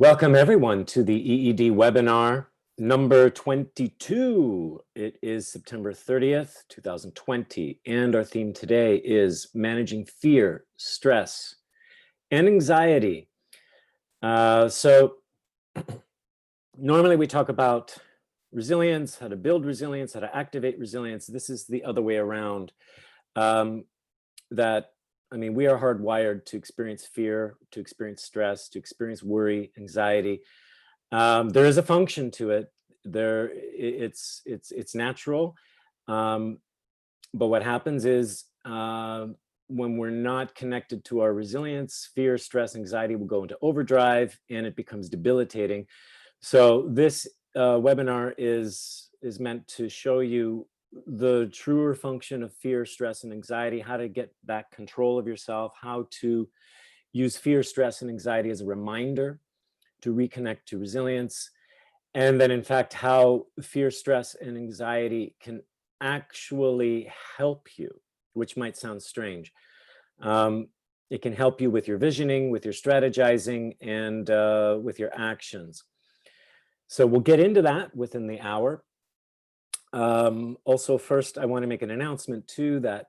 Welcome everyone to the EED webinar number 22. It is September 30th, 2020, and our theme today is managing fear, stress, and anxiety. Normally we talk about resilience, how to build resilience, how to activate resilience. This is the other way around. We are hardwired to experience fear, to experience stress, to experience worry, anxiety. There is a function to it. It's natural. But what happens is when we're not connected to our resilience, fear, stress, anxiety will go into overdrive and it becomes debilitating. So this webinar is meant to show you the truer function of fear, stress, and anxiety, how to get back control of yourself, how to use fear, stress, and anxiety as a reminder to reconnect to resilience, and then in fact, how fear, stress, and anxiety can actually help you, which might sound strange. It can help you with your visioning, with your strategizing, and with your actions. So we'll get into that within the hour. Also, first, I want to make an announcement too that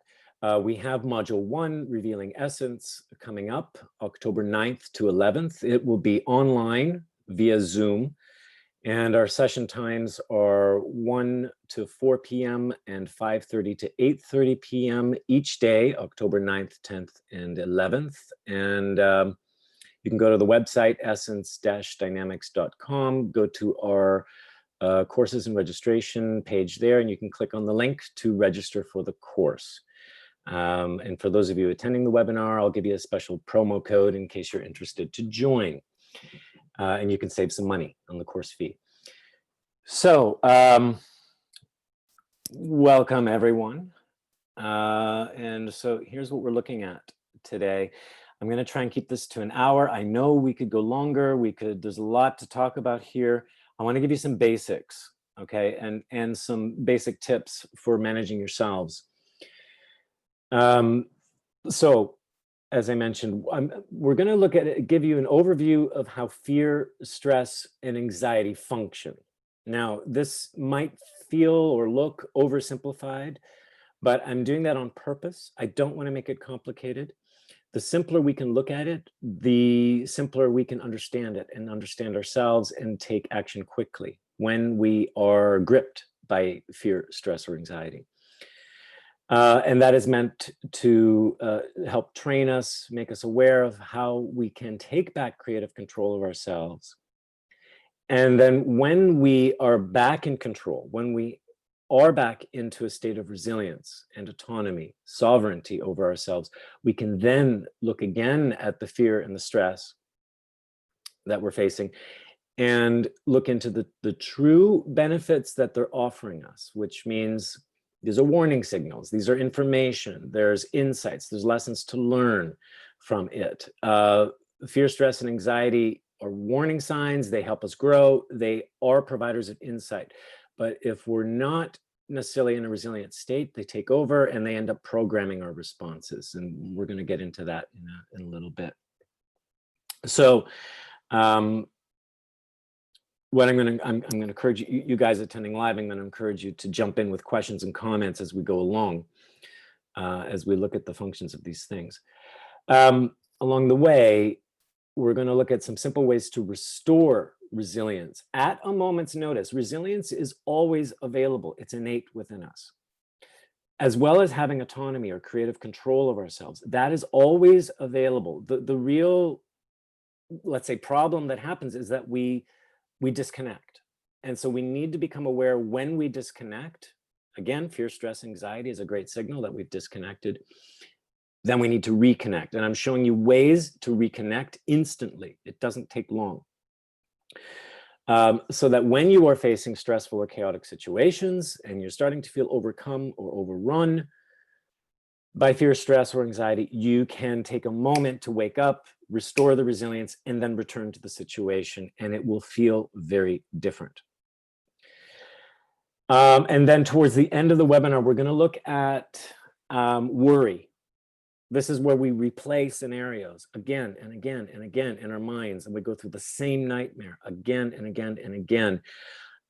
we have Module 1, Revealing Essence, coming up October 9th to 11th. It will be online via Zoom, and our session times are 1 to 4 p.m. and 5:30 to 8:30 p.m. each day, October 9th, 10th, and 11th. And you can go to the website, essence-dynamics.com, go to our courses and registration page there, and you can click on the link to register for the course. And for those of you attending the webinar, I'll give you a special promo code in case you're interested to join. And you can save some money on the course fee. So, welcome everyone. And so here's what we're looking at today. I'm going to try and keep this to an hour. I know we could go longer. There's a lot to talk about here. I want to give you some basics, okay, and some basic tips for managing yourselves. So, as I mentioned, we're going to look at it, give you an overview of how fear, stress, and anxiety function. Now, this might feel or look oversimplified, but I'm doing that on purpose. I don't want to make it complicated. The simpler we can look at it, the simpler we can understand it and understand ourselves and take action quickly when we are gripped by fear, stress, or anxiety. And that is meant to help train us, make us aware of how we can take back creative control of ourselves. And then when we are back in control, when we are back into a state of resilience and autonomy, sovereignty over ourselves, we can then look again at the fear and the stress that we're facing and look into the true benefits that they're offering us, which means these are warning signals, these are information, there's insights, there's lessons to learn from it. Fear, stress, and anxiety are warning signs, they help us grow, they are providers of insight. But if we're not necessarily in a resilient state, they take over and they end up programming our responses. And we're going to get into that in a little bit. So what I'm going to encourage you guys attending live, I'm going to encourage you to jump in with questions and comments as we go along, as we look at the functions of these things. Along the way, we're going to look at some simple ways to restore resilience at a moment's notice. Resilience is always available. It's innate within us. As well as having autonomy or creative control of ourselves. That is always available. The real, let's say, problem that happens is that we disconnect. And so we need to become aware when we disconnect. Again, fear, stress, anxiety is a great signal that we've disconnected. Then we need to reconnect. And I'm showing you ways to reconnect instantly. It doesn't take long. So that when you are facing stressful or chaotic situations and you're starting to feel overcome or overrun by fear, stress, or anxiety, you can take a moment to wake up, restore the resilience, and then return to the situation, and it will feel very different. And then towards the end of the webinar, we're going to look at worry. This is where we replay scenarios again and again and again in our minds, and we go through the same nightmare again and again and again.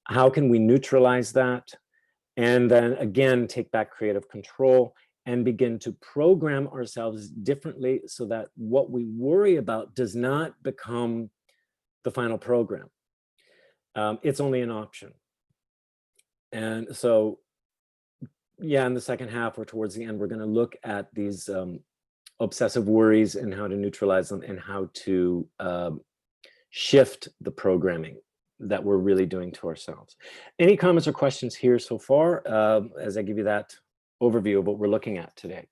How can we neutralize that? And then again, take back creative control and begin to program ourselves differently so that what we worry about does not become the final program. It's only an option. And so, yeah, in the second half or towards the end, we're going to look at these obsessive worries and how to neutralize them and how to shift the programming that we're really doing to ourselves. Any comments or questions here so far as I give you that overview of what we're looking at today?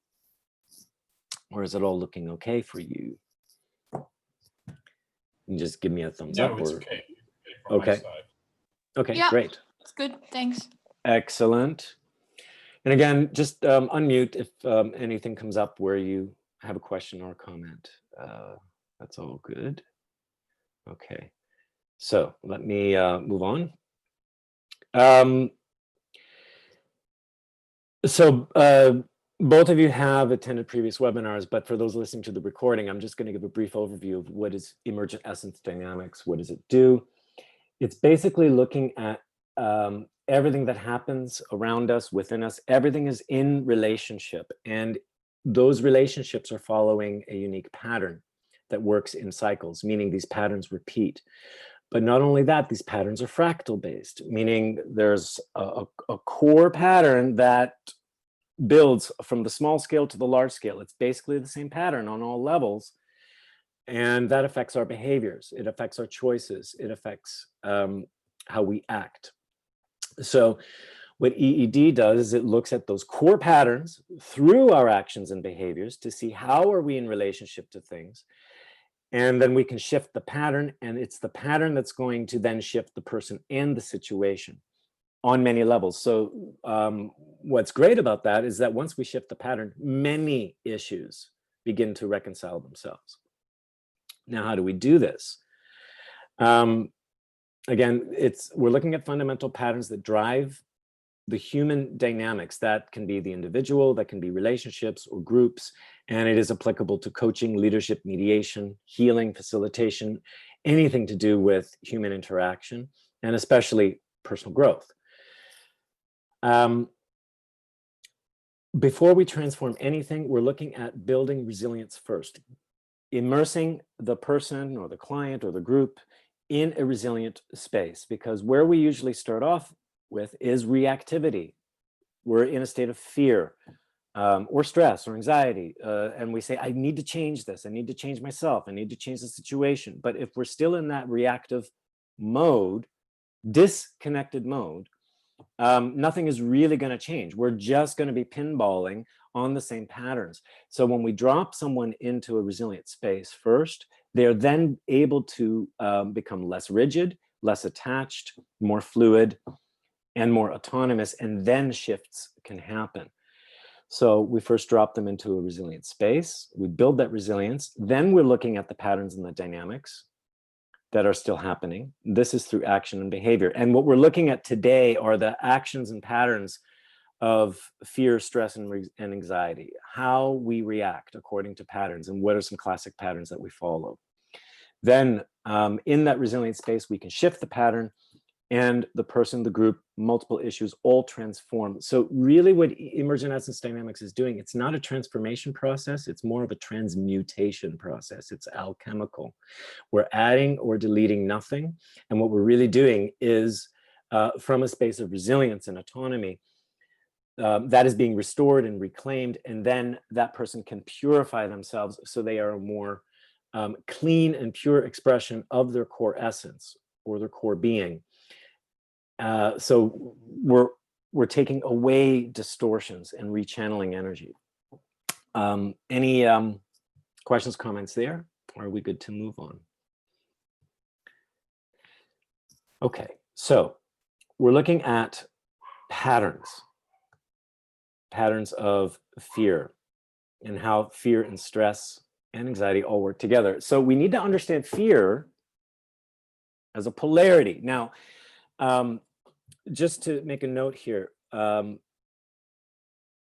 Or is it all looking okay for you? You just give me a thumbs up. It's or... okay. From my side. Okay, yeah, great. It's good, thanks. Excellent. And again, just unmute if anything comes up where you have a question or a comment. That's all good. Okay, so let me move on. Both of you have attended previous webinars, but for those listening to the recording, I'm just going to give a brief overview of what is emergent essence dynamics. What does it do? It's basically looking at everything that happens around us, within us. Everything is in relationship, and those relationships are following a unique pattern that works in cycles, meaning these patterns repeat. But not only that, these patterns are fractal based, meaning there's a core pattern that builds from the small scale to the large scale. It's basically the same pattern on all levels. And that affects our behaviors. It affects our choices. It affects how we act. So what EED does is it looks at those core patterns through our actions and behaviors to see how are we in relationship to things. And then we can shift the pattern, and it's the pattern that's going to then shift the person and the situation on many levels. So what's great about that is that once we shift the pattern, many issues begin to reconcile themselves. Now, how do we do this? Again, we're looking at fundamental patterns that drive the human dynamics. That can be the individual, that can be relationships or groups, and it is applicable to coaching, leadership, mediation, healing, facilitation, anything to do with human interaction, and especially personal growth. Before we transform anything, we're looking at building resilience first, immersing the person or the client or the group in a resilient space, because where we usually start off with is reactivity. We're in a state of fear or stress or anxiety, and we say, I need to change this, I need to change myself, I need to change the situation. But if we're still in that reactive mode, disconnected mode, nothing is really going to change. We're just going to be pinballing on the same patterns. So when we drop someone into a resilient space first, they're then able to become less rigid, less attached, more fluid, and more autonomous, and then shifts can happen. So we first drop them into a resilient space, we build that resilience, then we're looking at the patterns and the dynamics that are still happening. This is through action and behavior. And what we're looking at today are the actions and patterns of fear, stress, and anxiety, how we react according to patterns, and what are some classic patterns that we follow. Then in that resilient space, we can shift the pattern, and the person, the group, multiple issues all transform. So really what emergent essence dynamics is doing, it's not a transformation process, it's more of a transmutation process. It's alchemical. We're adding or deleting nothing. And what we're really doing is from a space of resilience and autonomy, that is being restored and reclaimed, and then that person can purify themselves so they are a more clean and pure expression of their core essence or their core being. So we're taking away distortions and rechanneling energy. Any questions, comments there? Or are we good to move on? Okay, so we're looking at patterns of fear and how fear and stress and anxiety all work together. So we need to understand fear as a polarity. Now, just to make a note here,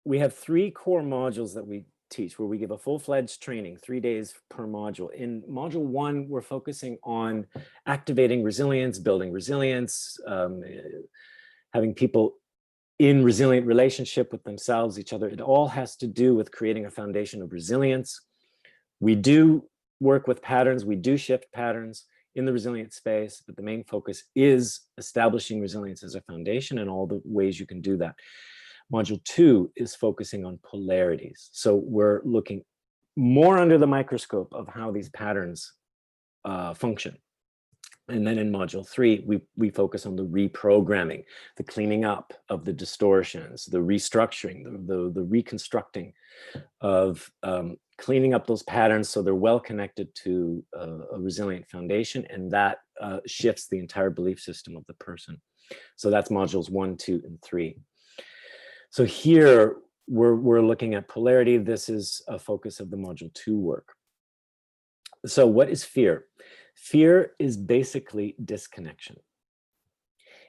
we have 3 core modules that we teach, where we give a full-fledged training, 3 days per module. In module 1, we're focusing on activating resilience, building resilience, having people in resilient relationship with themselves, each other. It all has to do with creating a foundation of resilience. We do work with patterns, we do shift patterns in the resilient space, but the main focus is establishing resilience as a foundation and all the ways you can do that. Module 2 is focusing on polarities. So we're looking more under the microscope of how these patterns function. And then in module 3, we focus on the reprogramming, the cleaning up of the distortions, the restructuring, the reconstructing of cleaning up those patterns so they're well connected to a resilient foundation, and that shifts the entire belief system of the person. So that's modules 1, 2, and 3. So here we're looking at polarity. This is a focus of the module 2 work. So what is fear? Fear is basically disconnection.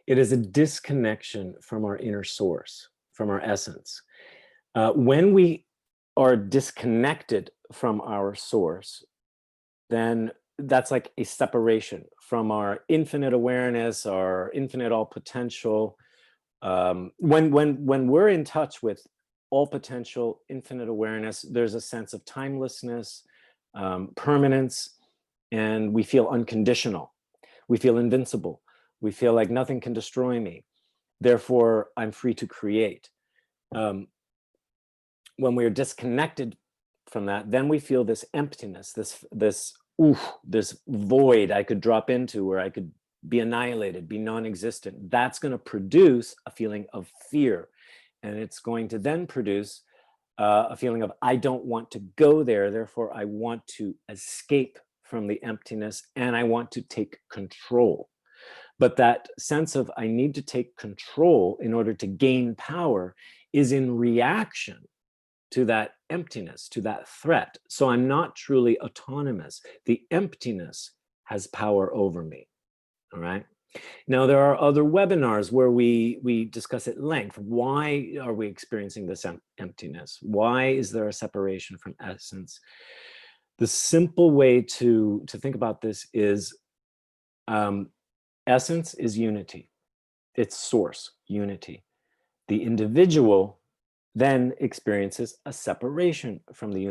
It is a disconnection from our inner source, from our essence. When we are disconnected from our source, then that's like a separation from our infinite awareness, our infinite all potential. When we're in touch with all potential, infinite awareness, there's a sense of timelessness, permanence, and we feel unconditional. We feel invincible. We feel like nothing can destroy me. Therefore, I'm free to create. When we're disconnected from that, then we feel this emptiness, this void I could drop into, where I could be annihilated, be non-existent. That's going to produce a feeling of fear. And it's going to then produce a feeling of, I don't want to go there. Therefore, I want to escape from the emptiness, and I want to take control. But that sense of I need to take control in order to gain power is in reaction to that emptiness, to that threat. So I'm not truly autonomous. The emptiness has power over me. All right. Now, there are other webinars where we discuss at length, why are we experiencing this emptiness? Why is there a separation from essence? The simple way to think about this is essence is unity. It's source, unity. The individual then experiences a separation from the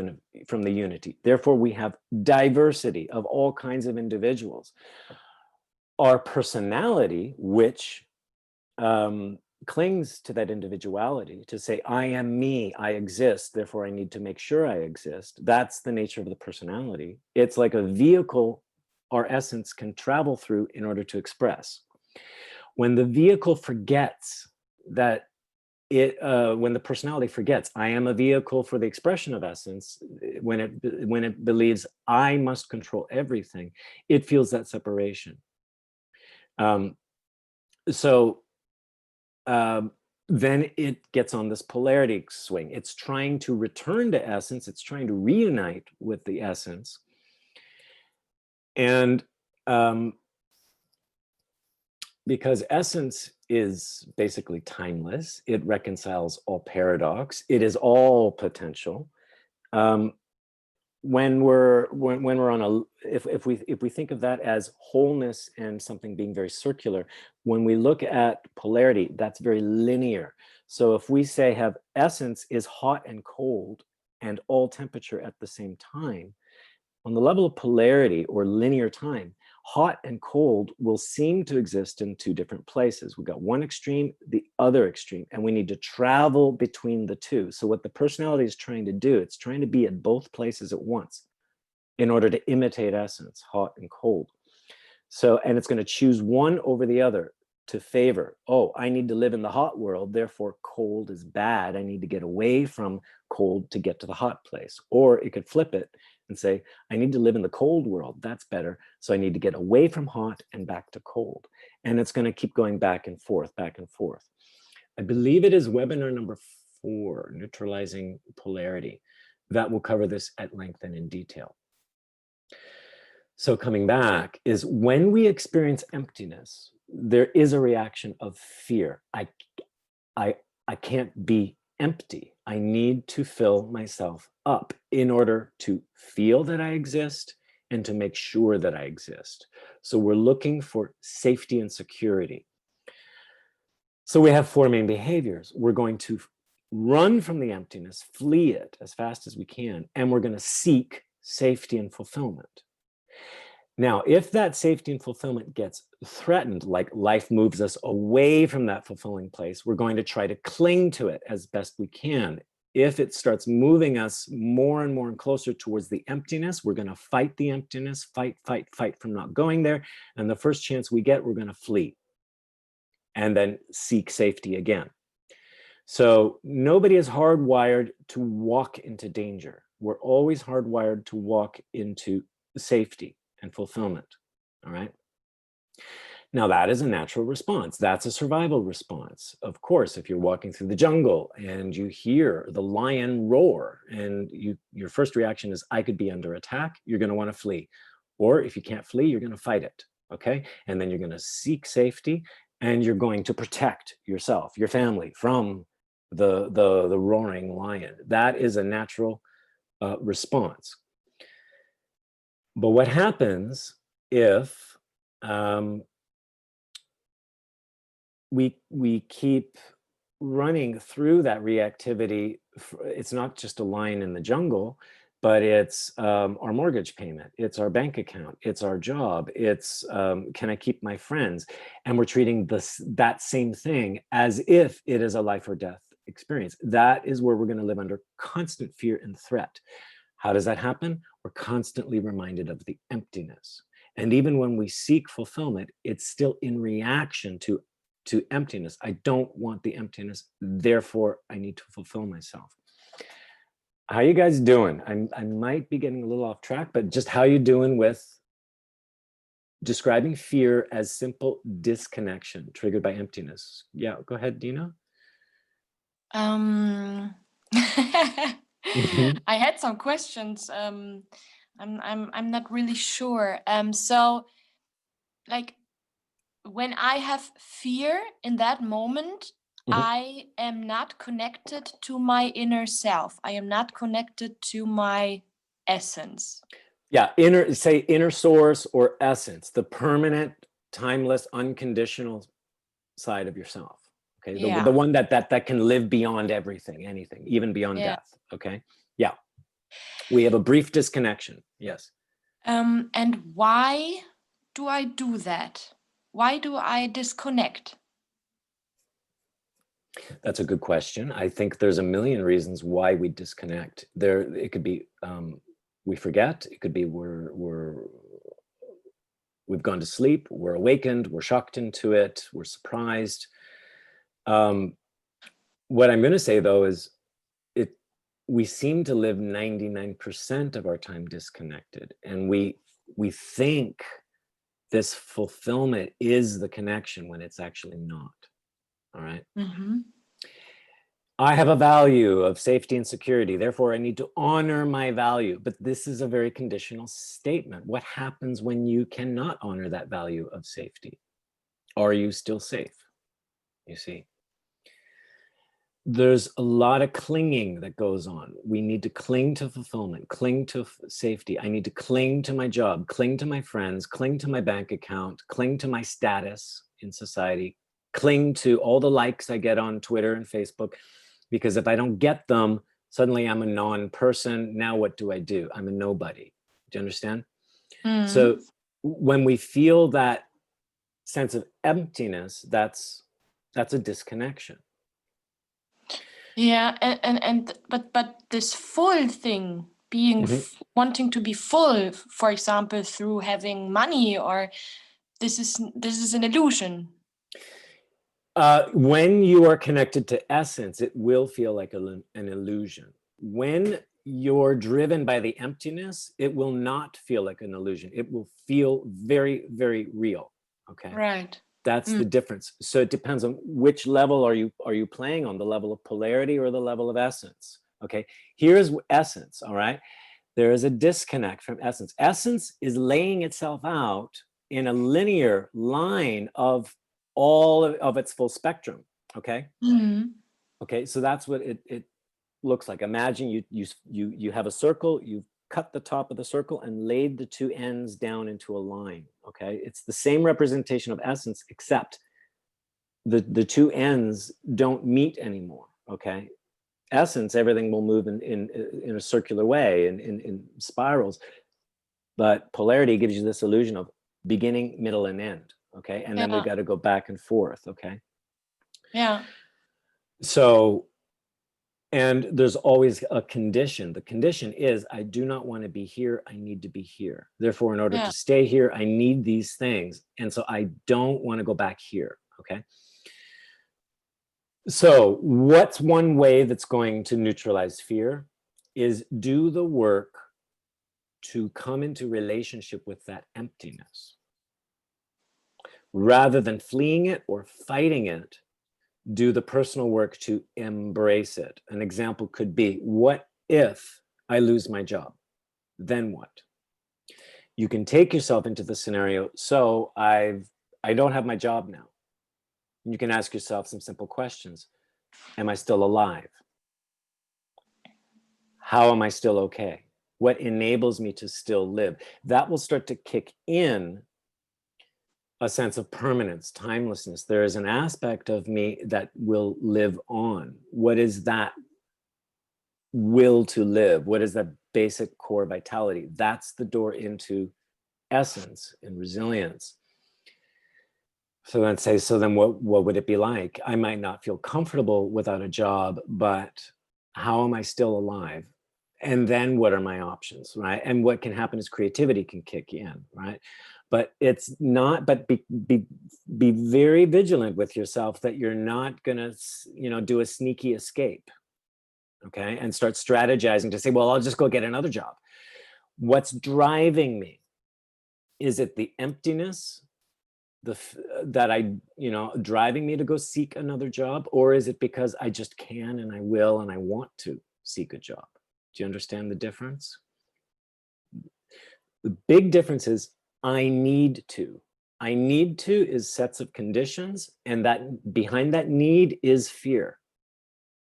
unity. Therefore, we have diversity of all kinds of individuals. Our personality, which clings to that individuality, to say, I am me, I exist, therefore I need to make sure I exist. That's the nature of the personality. It's like a vehicle our essence can travel through in order to express. When the vehicle forgets that when the personality forgets, I am a vehicle for the expression of essence, when it believes I must control everything, it feels that separation. Then it gets on this polarity swing. It's trying to return to essence. It's trying to reunite with the essence. And because essence is basically timeless, it reconciles all paradox. It is all potential. When we're on a, if we think of that as wholeness and something being very circular, when we look at polarity, that's very linear. So if we say have essence is hot and cold and all temperature at the same time, on the level of polarity or linear time, hot and cold will seem to exist in two different places. We've got one extreme, the other extreme, and we need to travel between the two. So what the personality is trying to do, it's trying to be at both places at once in order to imitate essence, hot and cold. So, and it's going to choose one over the other to favor, oh, I need to live in the hot world, therefore cold is bad. I need to get away from cold to get to the hot place. Or it could flip it and say, I need to live in the cold world. That's better. So I need to get away from hot and back to cold. And it's going to keep going back and forth, back and forth. I believe it is webinar number 4, Neutralizing Polarity, that will cover this at length and in detail. So coming back is when we experience emptiness, there is a reaction of fear. I can't be empty. I need to fill myself up in order to feel that I exist and to make sure that I exist. So we're looking for safety and security. So we have four main behaviors. We're going to run from the emptiness, flee it as fast as we can, and we're going to seek safety and fulfillment. Now, if that safety and fulfillment gets threatened, like life moves us away from that fulfilling place, we're going to try to cling to it as best we can. If it starts moving us more and more and closer towards the emptiness, we're going to fight the emptiness, fight from not going there. And the first chance we get, we're going to flee and then seek safety again. So nobody is hardwired to walk into danger. We're always hardwired to walk into safety and fulfillment. All right. Now that is a natural response. That's a survival response. Of course, if you're walking through the jungle and you hear the lion roar and your first reaction is, I could be under attack, you're going to want to flee. Or if you can't flee, you're going to fight it. Okay. And then you're going to seek safety and you're going to protect yourself, your family from the roaring lion. That is a natural response. But what happens if we keep running through that reactivity? It's not just a lion in the jungle, but it's our mortgage payment, it's our bank account, it's our job, it's can I keep my friends? And we're treating that same thing as if it is a life or death experience. That is where we're going to live under constant fear and threat. How does that happen? We're constantly reminded of the emptiness. And even when we seek fulfillment, it's still in reaction to emptiness. I don't want the emptiness, therefore I need to fulfill myself. How you guys doing? I might be getting a little off track, but just how you doing with describing fear as simple disconnection triggered by emptiness? Yeah, go ahead, Dina. I had some questions. I'm not really sure. So like when I have fear in that moment, I am not connected to my inner self. I am not connected to my essence. Yeah, say inner source or essence, the permanent, timeless, unconditional side of yourself. Okay, the one that can live beyond everything, anything, even beyond death. Okay, yeah, we have a brief disconnection. Yes. And why do I do that? Why do I disconnect? That's a good question. I think there's a million reasons why we disconnect. It could be we forget. It could be we've gone to sleep. We're awakened. We're shocked into it. We're surprised. What I'm going to say though is we seem to live 99% of our time disconnected, and we think this fulfillment is the connection when it's actually not. All right. I have a value of safety and security, therefore I need to honor my value. But this is a very conditional statement. What happens when you cannot honor that value of safety? Are you still safe? You see, there's a lot of clinging that goes on. We need to cling to fulfillment, cling to safety. I need to cling to my job, cling to my friends, cling to my bank account, cling to my status in society, cling to all the likes I get on Twitter and Facebook. Because if I don't get them, suddenly I'm a non-person. Now what do? I'm a nobody. Do you understand? So when we feel that sense of emptiness, that's a disconnection. Yeah, but this full thing, being wanting to be full, for example, through having money, or this is an illusion. When you are connected to essence, it will feel like an illusion. When you're driven by the emptiness, it will not feel like an illusion. It will feel very, very real. Okay. Right. That's the difference. So it depends on which level are you playing on, the level of polarity or the level of essence. Okay. Here's essence. All right. There is a disconnect from essence. Essence is laying itself out in a linear line of all of its full spectrum. Okay. Okay. So that's what it looks like. Imagine you have a circle, you've cut the top of the circle and laid the two ends down into a line, okay? It's the same representation of essence, except the two ends don't meet anymore, okay? Essence, everything will move in a circular way, in spirals, but polarity gives you this illusion of beginning, middle, and end, okay? And then we got to go back and forth, okay? Yeah. So, and there's always a condition. The condition is, I do not want to be here, I need to be here. Therefore, in order to stay here, I need these things. And so I don't want to go back here, okay? So what's one way that's going to neutralize fear is do the work to come into relationship with that emptiness. Rather than fleeing it or fighting it, do the personal work to embrace it. An example could be, what if I lose my job? Then what? You can take yourself into the scenario, so I don't have my job now. You can ask yourself some simple questions. Am I still alive? How am I still okay? What enables me to still live? That will start to kick in a sense of permanence, timelessness. There is an aspect of me that will live on. What is that will to live? What is that basic core vitality? That's the door into essence and resilience. So then say, so then what would it be like? I might not feel comfortable without a job, but how am I still alive? And then what are my options, right? And what can happen is creativity can kick in, right? But it's not, but be very vigilant with yourself that you're not gonna, do a sneaky escape, okay? And start strategizing to say, well, I'll just go get another job. What's driving me? Is it the emptiness driving me to go seek another job? Or is it because I just can and I will and I want to seek a job? Do you understand the difference? The big difference is I need to. I need to is sets of conditions, and that behind that need is fear.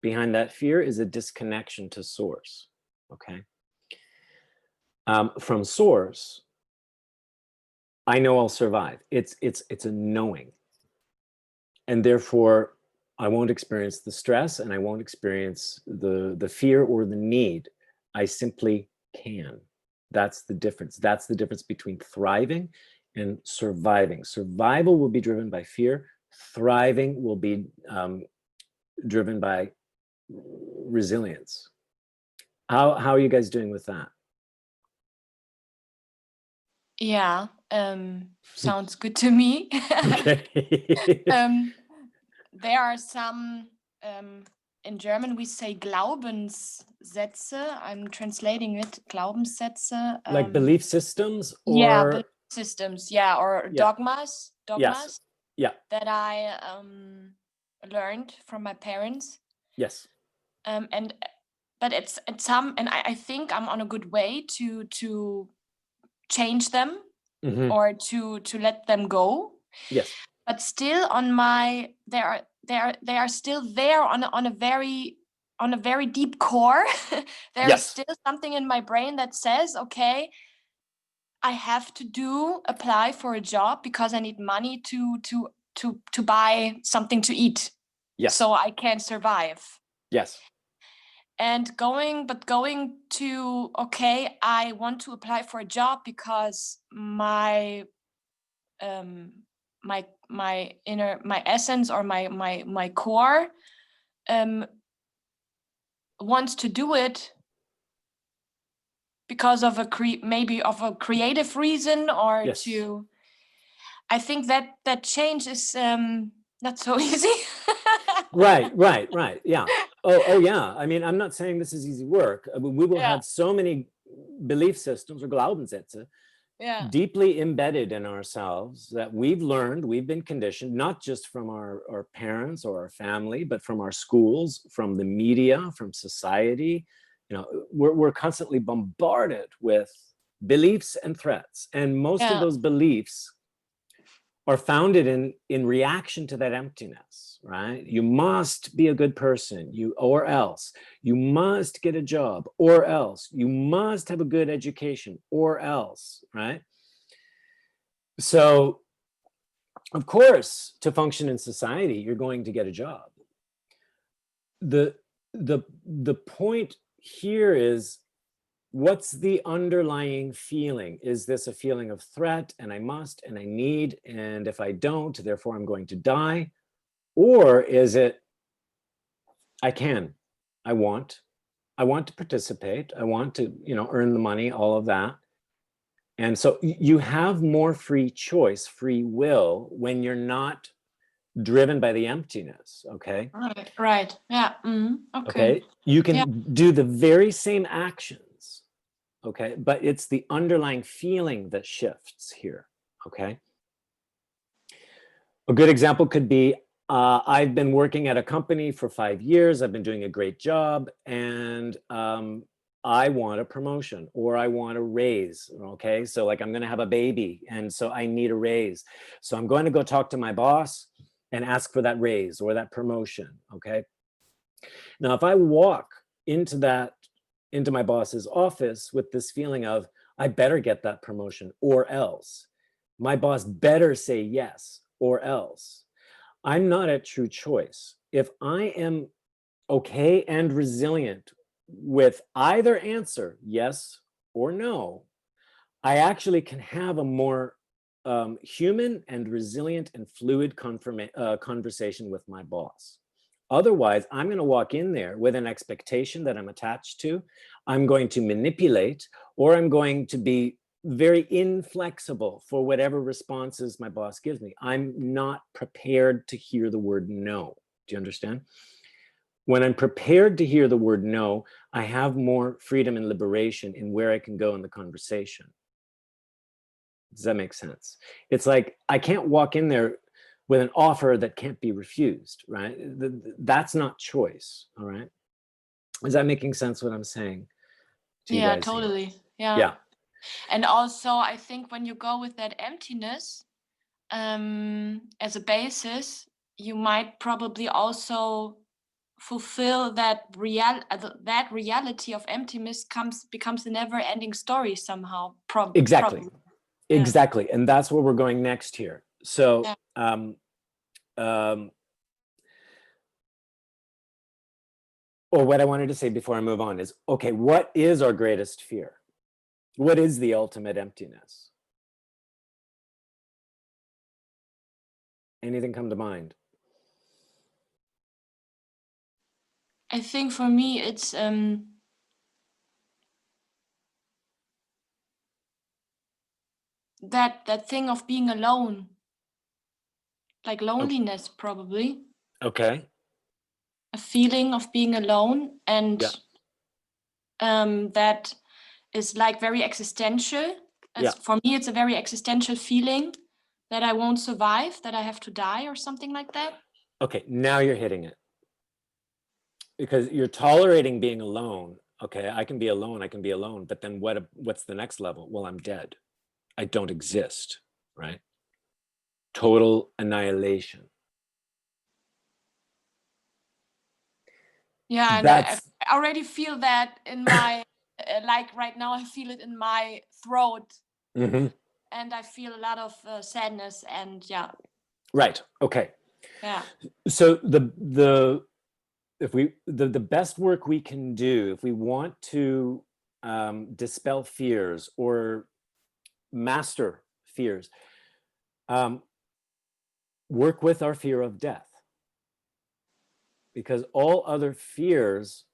Behind that fear is a disconnection to source, okay? From source, I know I'll survive. It's a knowing. And therefore, I won't experience the stress and I won't experience the fear or the need. I simply can. That's the difference. That's the difference between thriving and surviving. Survival will be driven by fear. Thriving will be driven by resilience. How are you guys doing with that? Yeah, sounds good to me. Okay. There are some, in German we say Glaubenssätze. I'm translating it, Glaubenssätze. Like belief systems, Yeah, or belief systems, yeah, or yeah. dogmas Yes. Yeah. that I learned from my parents. Yes. But it's some, and I think I'm on a good way to change them, Mm-hmm. or to let them go. Yes. But still on my, they are still there on a very deep core. There is still something in my brain that says, okay, I have to apply for a job because I need money to buy something to eat. Yes. So I can survive. Yes. And going to, okay, I want to apply for a job because my essence, or my core wants to do it because of maybe of a creative reason, or to, I think that change is not so easy. Right. Yeah. Oh yeah. I mean, I'm not saying this is easy work. I mean, we will have so many belief systems or Glaubenssätze deeply embedded in ourselves that we've learned, we've been conditioned, not just from our parents or our family, but from our schools, from the media, from society. We're constantly bombarded with beliefs and threats. And most of those beliefs are founded in reaction to that emptiness, right? You must be a good person, or else. You must get a job, or else. You must have a good education, or else, right? So, of course, to function in society, you're going to get a job. The point here is, what's the underlying feeling? Is this a feeling of threat, and I must, and I need, and if I don't, therefore I'm going to die? Or is it, I can, I want to participate, I want to, earn the money, all of that. And so you have more free choice, free will, when you're not driven by the emptiness, okay? Right. Yeah. Okay. You Yeah. can do the very same actions, okay? But it's the underlying feeling that shifts here, okay? A good example could be, I've been working at a company for 5 years. I've been doing a great job, and I want a promotion, or I want a raise, okay? So like, I'm gonna have a baby, and so I need a raise. So I'm going to go talk to my boss and ask for that raise or that promotion, okay? Now, if I walk into my boss's office with this feeling of, I better get that promotion, or else, my boss better say yes, or else, I'm not at true choice. If I am okay and resilient with either answer, yes or no, I actually can have a more human and resilient and fluid conversation with my boss. Otherwise, I'm going to walk in there with an expectation that I'm attached to. I'm going to manipulate, or I'm going to be very inflexible for whatever responses my boss gives me. I'm not prepared to hear the word no. Do you understand? When I'm prepared to hear the word no, I have more freedom and liberation in where I can go in the conversation. Does that make sense? It's like, I can't walk in there with an offer that can't be refused, right? That's not choice, all right? Is that making sense what I'm saying to you Yeah, guys? totally. Yeah. Yeah. And also, I think when you go with that emptiness as a basis, you might probably also fulfill that reality of emptiness becomes a never-ending story somehow. Exactly. Probably. Yeah. Exactly. And that's where we're going next here. So, Yeah. or what I wanted to say before I move on is, okay, what is our greatest fear? What is the ultimate emptiness? Anything come to mind? I think for me, it's that thing of being alone, like loneliness, probably. Okay. A feeling of being alone, and that is like very existential. For me, it's a very existential feeling that I won't survive, that I have to die or something like that. Okay, now you're hitting it. Because you're tolerating being alone. Okay, I can be alone, but then what's the next level? Well, I'm dead. I don't exist, right? Total annihilation. Yeah, and I already feel that in my, like right now, I feel it in my throat. Mm-hmm. And I feel a lot of sadness, and yeah. Right, okay. Yeah. So the best work we can do, if we want to dispel fears or master fears, work with our fear of death. Because all other fears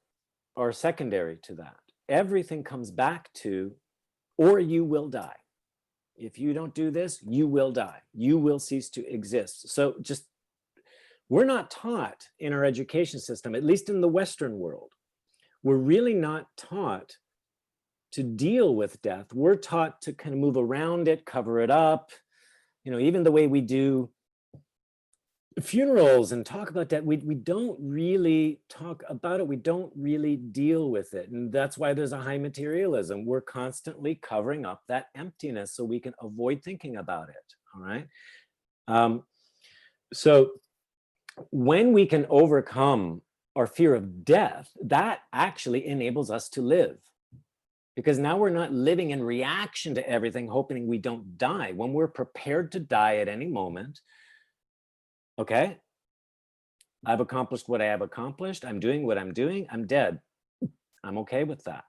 are secondary to that. Everything comes back to, or you will die. If you don't do this, you will die. You will cease to exist. So just, we're not taught in our education system, at least in the Western world, we're really not taught to deal with death. We're taught to kind of move around it, cover it up. Even the way we do funerals and talk about that, we don't really talk about it. We don't really deal with it. And that's why there's a high materialism. We're constantly covering up that emptiness so we can avoid thinking about it. All right. So when we can overcome our fear of death, that actually enables us to live. Because now we're not living in reaction to everything, hoping we don't die. When we're prepared to die at any moment, okay, I've accomplished what I have accomplished. I'm doing what I'm doing. I'm dead. I'm okay with that.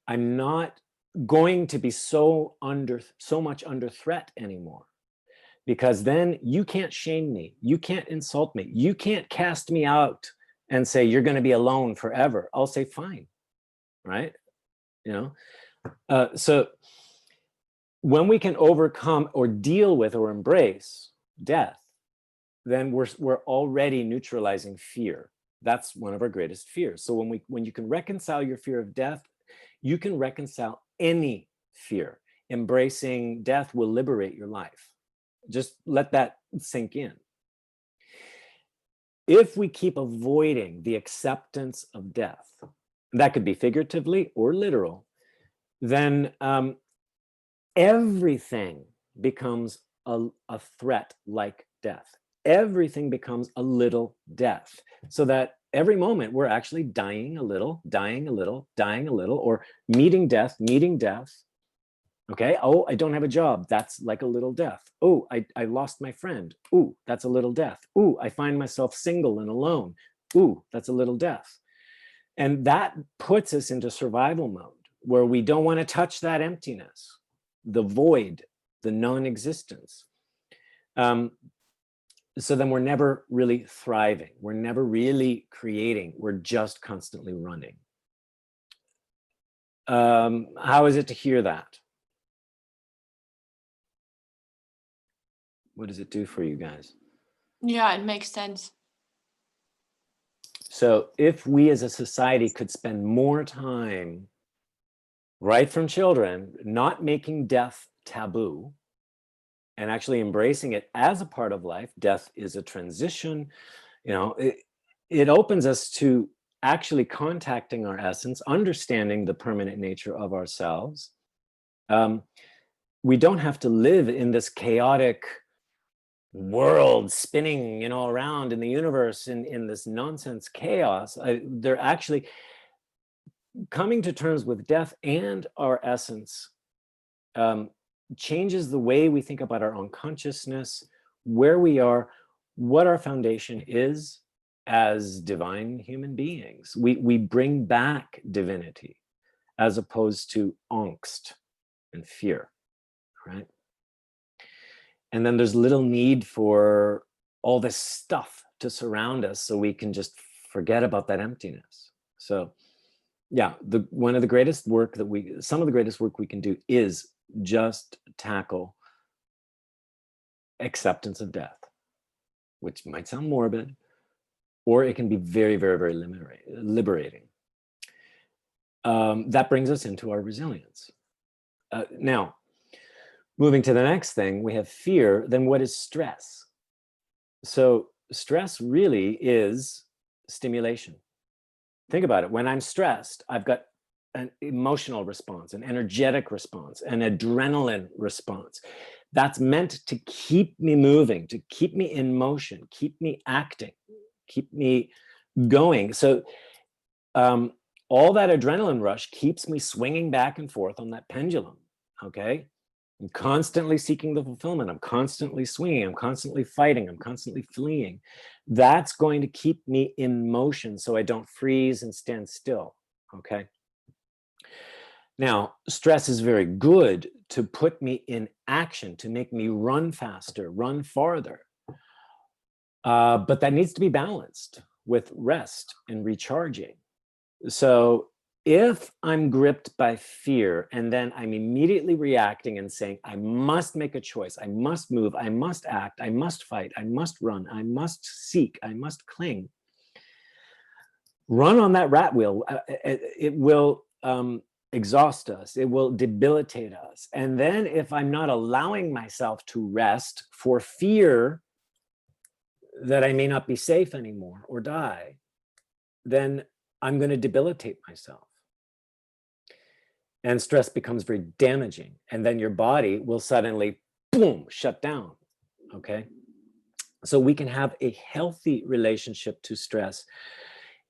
I'm not going to be so much under threat anymore, because then you can't shame me. You can't insult me. You can't cast me out and say, you're going to be alone forever. I'll say, fine. Right? You know, so when we can overcome or deal with or embrace death, then we're already neutralizing fear. That's one of our greatest fears. So when you can reconcile your fear of death, you can reconcile any fear. Embracing death will liberate your life. Just let that sink in. If we keep avoiding the acceptance of death, that could be figuratively or literal, then everything becomes a threat like death. Everything becomes a little death, so that every moment we're actually dying a little, dying a little, dying a little, or meeting death, meeting death. Okay, oh, I don't have a job. That's like a little death. Oh, I lost my friend. Ooh, that's a little death. Ooh, I find myself single and alone. Ooh, that's a little death. And that puts us into survival mode, where we don't want to touch that emptiness, the void, the non-existence. So then we're never really thriving. We're never really creating. We're just constantly running. How is it to hear that? What does it do for you guys? Yeah, it makes sense. So if we as a society could spend more time, right from children, not making death taboo, and actually embracing it as a part of life. Death is a transition. You know, it opens us to actually contacting our essence, understanding the permanent nature of ourselves. We don't have to live in this chaotic world spinning, you know, around in the universe in this nonsense chaos. They're actually coming to terms with death and our essence. Changes the way we think about our own consciousness, where we are, what our foundation is as divine human beings. We bring back divinity as opposed to angst and fear, right? And then there's little need for all this stuff to surround us, so we can just forget about that emptiness. So yeah, some of the greatest work we can do is just tackle acceptance of death, which might sound morbid, or it can be very, very, very liberating. That brings us into our resilience. Now, moving to the next thing, we have fear. Then what is stress? So stress really is stimulation. Think about it. When I'm stressed, I've got an emotional response, an energetic response, an adrenaline response. That's meant to keep me moving, to keep me in motion, keep me acting, keep me going. So all that adrenaline rush keeps me swinging back and forth on that pendulum, okay? I'm constantly seeking the fulfillment. I'm constantly swinging. I'm constantly fighting. I'm constantly fleeing. That's going to keep me in motion so I don't freeze and stand still, okay? Now, stress is very good to put me in action, to make me run faster, run farther. But that needs to be balanced with rest and recharging. So if I'm gripped by fear and then I'm immediately reacting and saying, I must make a choice, I must move, I must act, I must fight, I must run, I must seek, I must cling, run on that rat wheel. It will exhaust us. It will debilitate us. And then if I'm not allowing myself to rest for fear that I may not be safe anymore or die, then I'm going to debilitate myself. And stress becomes very damaging. And then your body will suddenly, boom, shut down. okay? So we can have a healthy relationship to stress.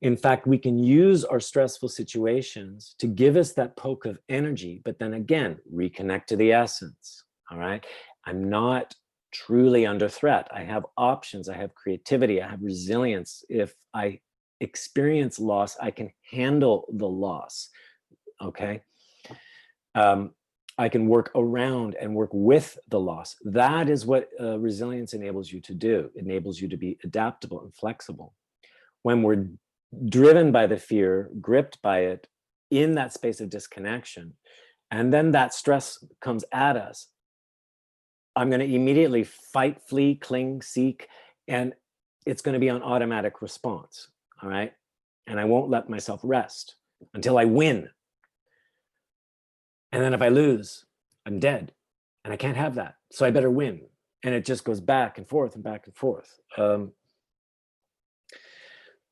In fact, we can use our stressful situations to give us that poke of energy, but then again, reconnect to the essence, all right? I'm not truly under threat. I have options, I have creativity, I have resilience. If I experience loss, I can handle the loss, okay? I can work around and work with the loss. That is what resilience enables you to do. It enables you to be adaptable and flexible. When we're driven by the fear, gripped by it, in that space of disconnection, and then that stress comes at us, I'm going to immediately fight, flee, cling, seek, and it's going to be on automatic response, all right? And I won't let myself rest until I win. And then if I lose, I'm dead, and I can't have that. So I better win. And it just goes back and forth and back and forth.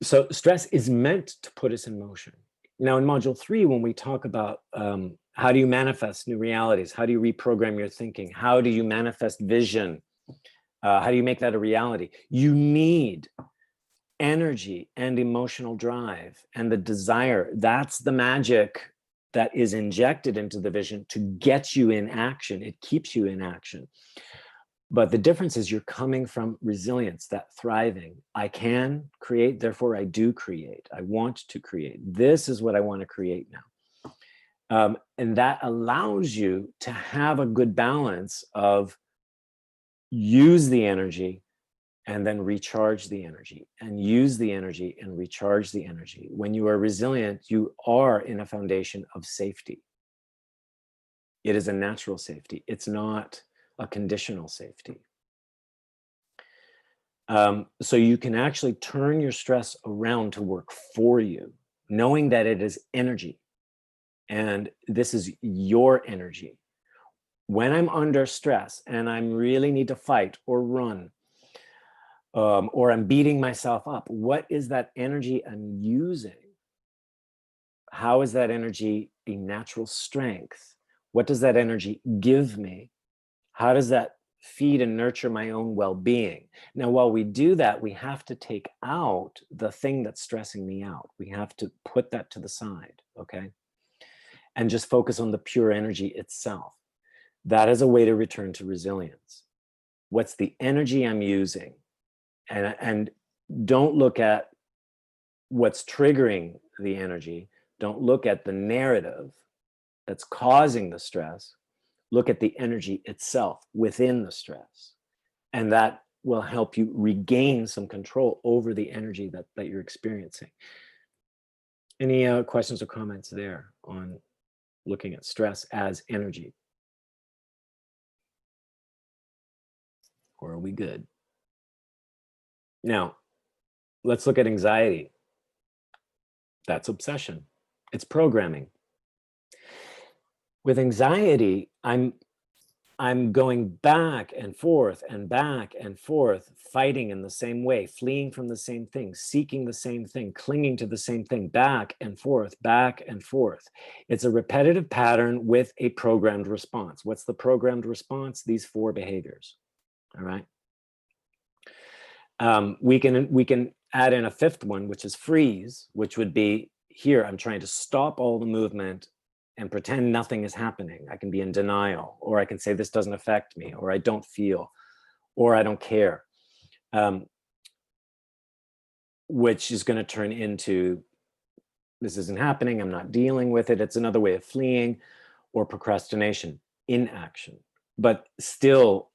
So stress is meant to put us in motion. Now in module 3, when we talk about how do you manifest new realities, how do you reprogram your thinking, how do you manifest vision, how do you make that a reality, you need energy and emotional drive and the desire. That's the magic that is injected into the vision to get you in action. It keeps you in action. But the difference is you're coming from resilience, that thriving. I can create, therefore I do create. I want to create. This is what I want to create now. And that allows you to have a good balance of use the energy and then recharge the energy, and use the energy and recharge the energy. When you are resilient, you are in a foundation of safety. It is a natural safety. It's not a conditional safety. So you can actually turn your stress around to work for you, knowing that it is energy, and this is your energy. When I'm under stress and I really need to fight or run, or I'm beating myself up, what is that energy I'm using? How is that energy a natural strength? What does that energy give me? How does that feed and nurture my own well-being? Now, while we do that, we have to take out the thing that's stressing me out. We have to put that to the side, okay? And just focus on the pure energy itself. That is a way to return to resilience. What's the energy I'm using? And don't look at what's triggering the energy. Don't look at the narrative that's causing the stress. Look at the energy itself within the stress. And that will help you regain some control over the energy that you're experiencing. Any questions or comments there on looking at stress as energy? Or are we good? Now, let's look at anxiety. That's obsession. It's programming. With anxiety, I'm going back and forth and back and forth, fighting in the same way, fleeing from the same thing, seeking the same thing, clinging to the same thing, back and forth, back and forth. It's a repetitive pattern with a programmed response. What's the programmed response? These 4 behaviors, all right? We can add in a 5th one, which is freeze, which would be, here, I'm trying to stop all the movement and pretend nothing is happening. I can be in denial, or I can say this doesn't affect me, or I don't feel, or I don't care, which is going to turn into this isn't happening, I'm not dealing with it. It's another way of fleeing, or procrastination, inaction. But still,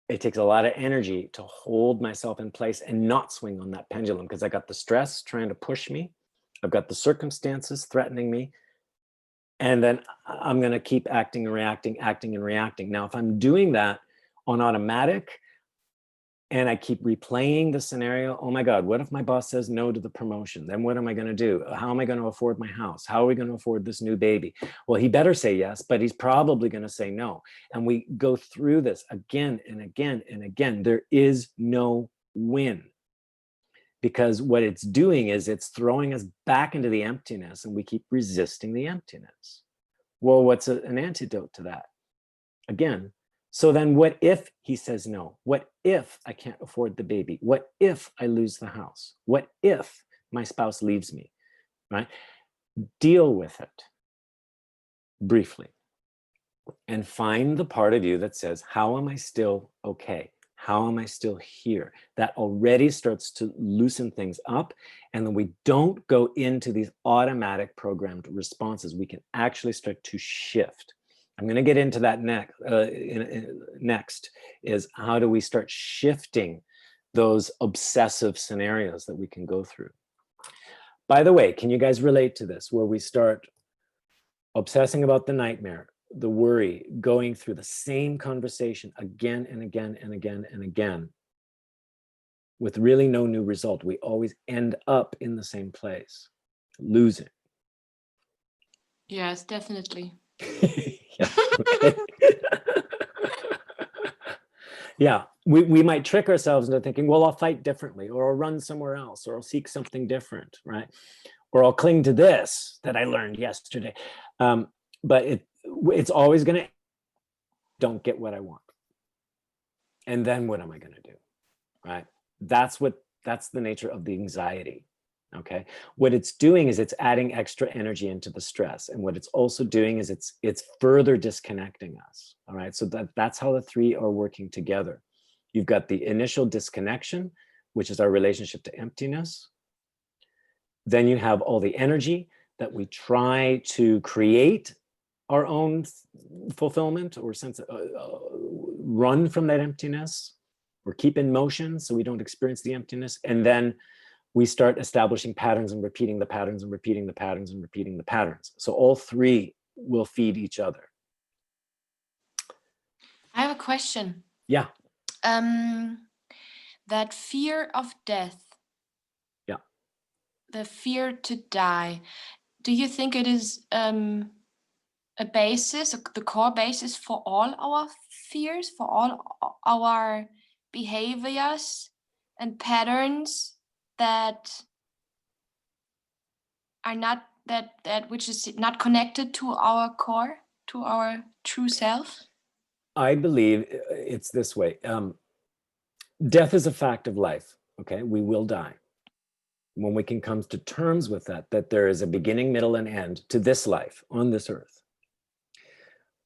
it takes a lot of energy to hold myself in place and not swing on that pendulum, because I got the stress trying to push me. I've got the circumstances threatening me. And then I'm going to keep acting and reacting, acting and reacting. Now, if I'm doing that on automatic and I keep replaying the scenario, oh my God, what if my boss says no to the promotion? Then what am I going to do? How am I going to afford my house? How are we going to afford this new baby? Well, he better say yes, but he's probably going to say no. And we go through this again and again and again. There is no win. Because what it's doing is it's throwing us back into the emptiness, and we keep resisting the emptiness. Well, what's an antidote to that? Again, So then what if he says no? What if I can't afford the baby? What if I lose the house? What if my spouse leaves me, right? Deal with it briefly and find the part of you that says, how am I still okay? How am I still here? That already starts to loosen things up. And then we don't go into these automatic programmed responses. We can actually start to shift. I'm going to get into that next is how do we start shifting those obsessive scenarios that we can go through. By the way, can you guys relate to this, where we start obsessing about the nightmare, the worry, going through the same conversation again and again and again and again with really no new result? We always end up in the same place, losing. Yes, definitely. Yeah, okay. Yeah, we might trick ourselves into thinking, well, I'll fight differently, or I'll run somewhere else, or I'll seek something different, right? Or I'll cling to this that I learned yesterday. But it's always going to don't get what I want. And then what am I going to do, right? That's the nature of the anxiety. Okay, what it's doing is it's adding extra energy into the stress, and what it's also doing is it's further disconnecting us. All right, so that's how the three are working together. You've got the initial disconnection, which is our relationship to emptiness. Then you have all the energy that we try to create our own fulfillment or sense of, run from that emptiness or keep in motion so we don't experience the emptiness. And then we start establishing patterns and repeating the patterns and repeating the patterns and repeating the patterns. So all three will feed each other. I have a question. Yeah. That fear of death. Yeah. The fear to die. Do you think it is a basis, the core basis for all our fears, for all our behaviors and patterns that are not that which is not connected to our core, to our true self? I believe it's this way. Death is a fact of life. Okay, we will die. When we can come to terms with that there is a beginning, middle, and end to this life on this earth.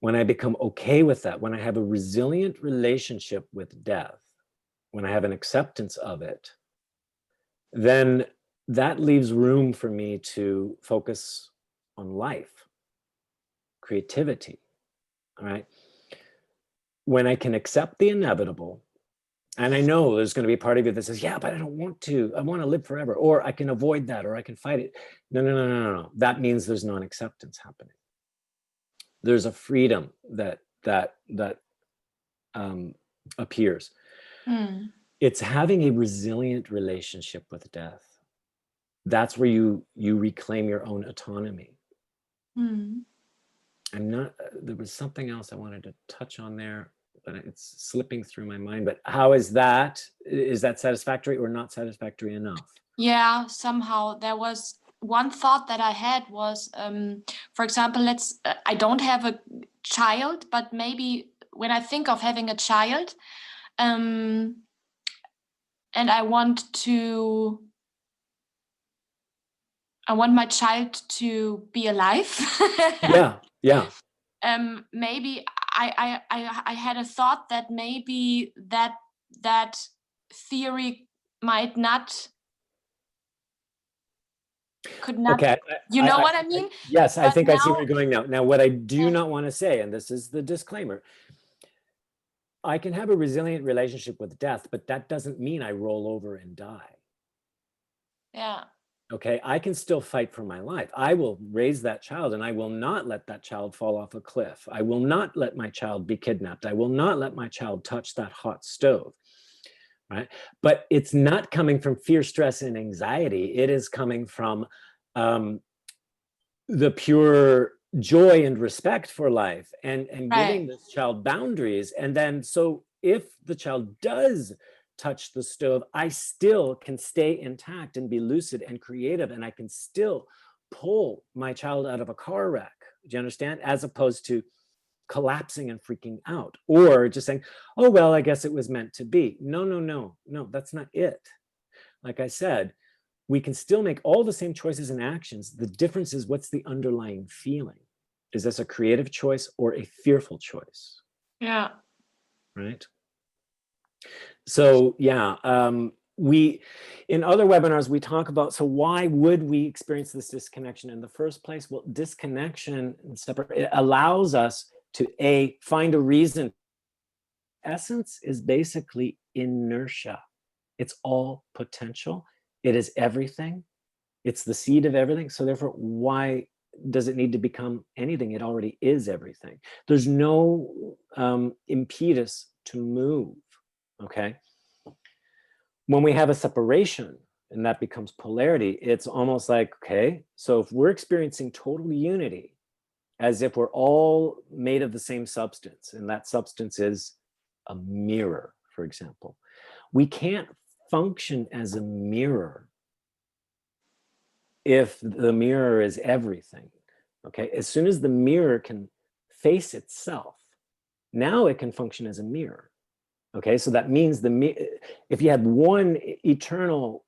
When I become okay with that, when I have a resilient relationship with death, when I have an acceptance of it, then that leaves room for me to focus on life, creativity, all right? When I can accept the inevitable, and I know there's going to be a part of you that says, yeah, but I don't want to. I want to live forever, or I can avoid that, or I can fight it. No. That means there's non-acceptance happening. There's a freedom that appears. It's having a resilient relationship with death. That's where you reclaim your own autonomy. There was something else I wanted to touch on there, but it's slipping through my mind. But how is that satisfactory or not satisfactory enough? Yeah, somehow there was one thought that I had was, for example, I don't have a child, but maybe when I think of having a child, and I want my child to be alive. Yeah. Maybe I had a thought that maybe that theory might not. Could not. Okay. You know what I mean? Yes, I think I see where now- you're going now. Now, what I do not want to say, and this is the disclaimer, I can have a resilient relationship with death, but that doesn't mean I roll over and die. Yeah. Okay, I can still fight for my life. I will raise that child, and I will not let that child fall off a cliff. I will not let my child be kidnapped. I will not let my child touch that hot stove. Right? But it's not coming from fear, stress, and anxiety. It is coming from the pure joy and respect for life and giving this child boundaries. And then, so if the child does touch the stove, I still can stay intact and be lucid and creative, and I can still pull my child out of a car wreck. Do you understand? As opposed to collapsing and freaking out, or just saying, oh, well, I guess it was meant to be. No, no, no, no, that's not it. Like I said, we can still make all the same choices and actions. The difference is, what's the underlying feeling? Is this a creative choice or a fearful choice? Yeah. Right? So yeah, we, in other webinars, we talk about, so why would we experience this disconnection in the first place? Well, disconnection and it allows us to find a reason. Essence is basically inertia. It's all potential. It is everything. It's the seed of everything. So therefore, why does it need to become anything? It already is everything. There's no impetus to move, okay? When we have a separation and that becomes polarity, it's almost like, okay, so if we're experiencing total unity, as if we're all made of the same substance, and that substance is a mirror, for example, we can't function as a mirror if the mirror is everything, okay? As soon as the mirror can face itself, now it can function as a mirror, okay? So that means if you had one eternal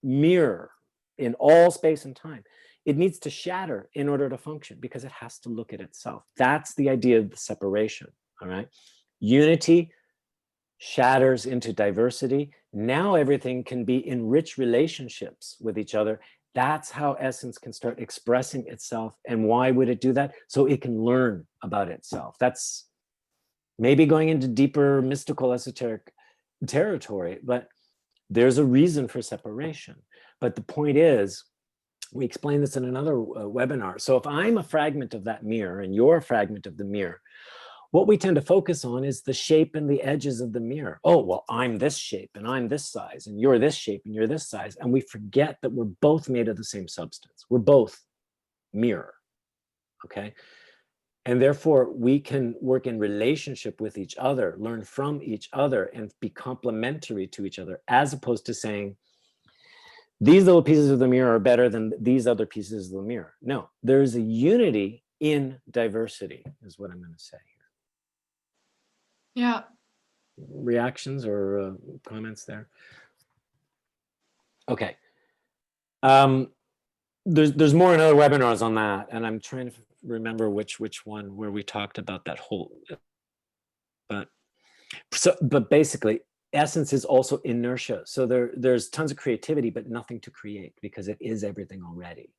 mirror in all space and time, it needs to shatter in order to function, because it has to look at itself. That's the idea of the separation, all right? Unity shatters into diversity. Now everything can be in rich relationships with each other. That's how essence can start expressing itself. And why would it do that? So it can learn about itself. That's maybe going into deeper mystical esoteric territory, but there's a reason for separation. But the point is, we explained this in another webinar. So if I'm a fragment of that mirror and you're a fragment of the mirror, what we tend to focus on is the shape and the edges of the mirror. Oh, well, I'm this shape and I'm this size, and you're this shape and you're this size. And we forget that we're both made of the same substance. We're both mirror, okay? And therefore, we can work in relationship with each other, learn from each other, and be complementary to each other, as opposed to saying, these little pieces of the mirror are better than these other pieces of the mirror. No, there's a unity in diversity, is what I'm going to say here. Yeah. Reactions or comments there? Okay. There's more in other webinars on that, and I'm trying to remember which one where we talked about that whole. But basically, essence is also inertia. So there's tons of creativity, but nothing to create, because it is everything already.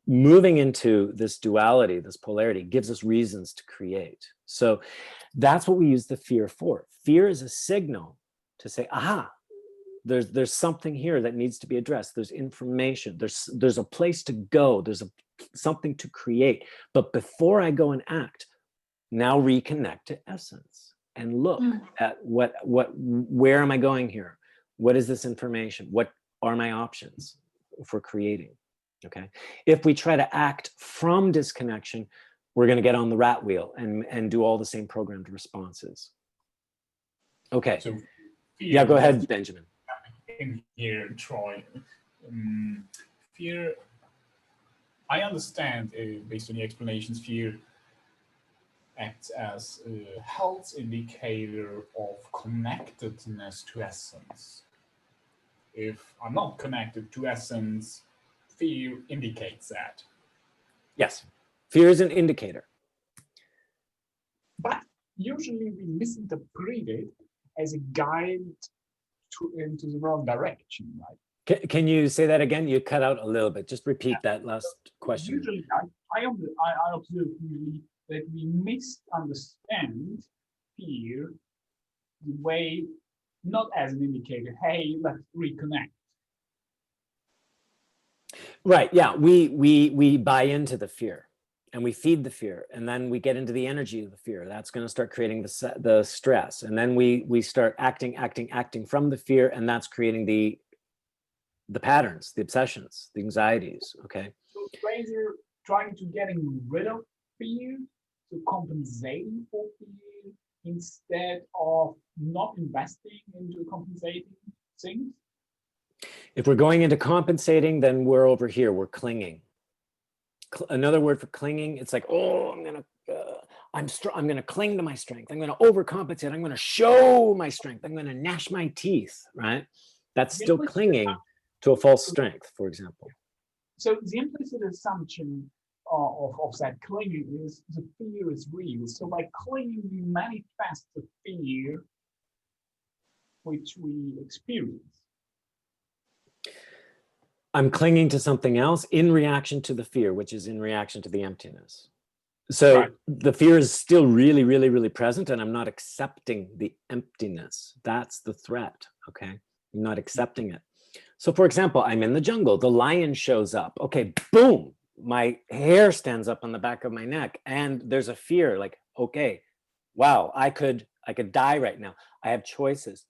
Moving into this duality, this polarity, gives us reasons to create. So that's what we use the fear for. Fear is a signal to say, aha, there's something here that needs to be addressed. There's information. There's a place to go. There's something to create. But before I go and act, now reconnect to essence and look at where am I going here? What is this information? What are my options for creating? Okay. If we try to act from disconnection, we're going to get on the rat wheel and do all the same programmed responses. Okay. So, yeah, go ahead, Benjamin. In here, Troy. Fear, I understand, based on your explanations, fear acts as a health indicator of connectedness to essence. If I'm not connected to essence, fear indicates that. Yes, fear is an indicator. But usually we misinterpret it as a guide into the wrong direction, right? Can you say that again? You cut out a little bit. Just repeat that last question. Usually, I observe usually that we misunderstand fear the way, not as an indicator, hey, let's reconnect. Right, yeah, we buy into the fear and we feed the fear, and then we get into the energy of the fear. That's going to start creating the stress, and then we start acting from the fear, and that's creating the patterns, the obsessions, the anxieties. Okay, so rather trying to getting rid of fear, so compensating for fear instead of not investing into compensating things. If we're going into compensating, then we're over here, we're clinging. Another word for clinging, it's like, oh, I'm going to cling to my strength. I'm going to overcompensate. I'm going to show my strength. I'm going to gnash my teeth, right? That's The still implicit clinging to a false strength, for example. So the implicit assumption of that clinging is the fear is real. So by clinging, we manifest the fear which we experience. I'm clinging to something else in reaction to the fear, which is in reaction to the emptiness. So Right. the fear is still really, really, really present, and I'm not accepting the emptiness. That's the threat, okay? I'm not accepting it. So for example, I'm in the jungle, the lion shows up. Okay, boom, my hair stands up on the back of my neck, and there's a fear like, okay, wow, I could die right now. I have choices.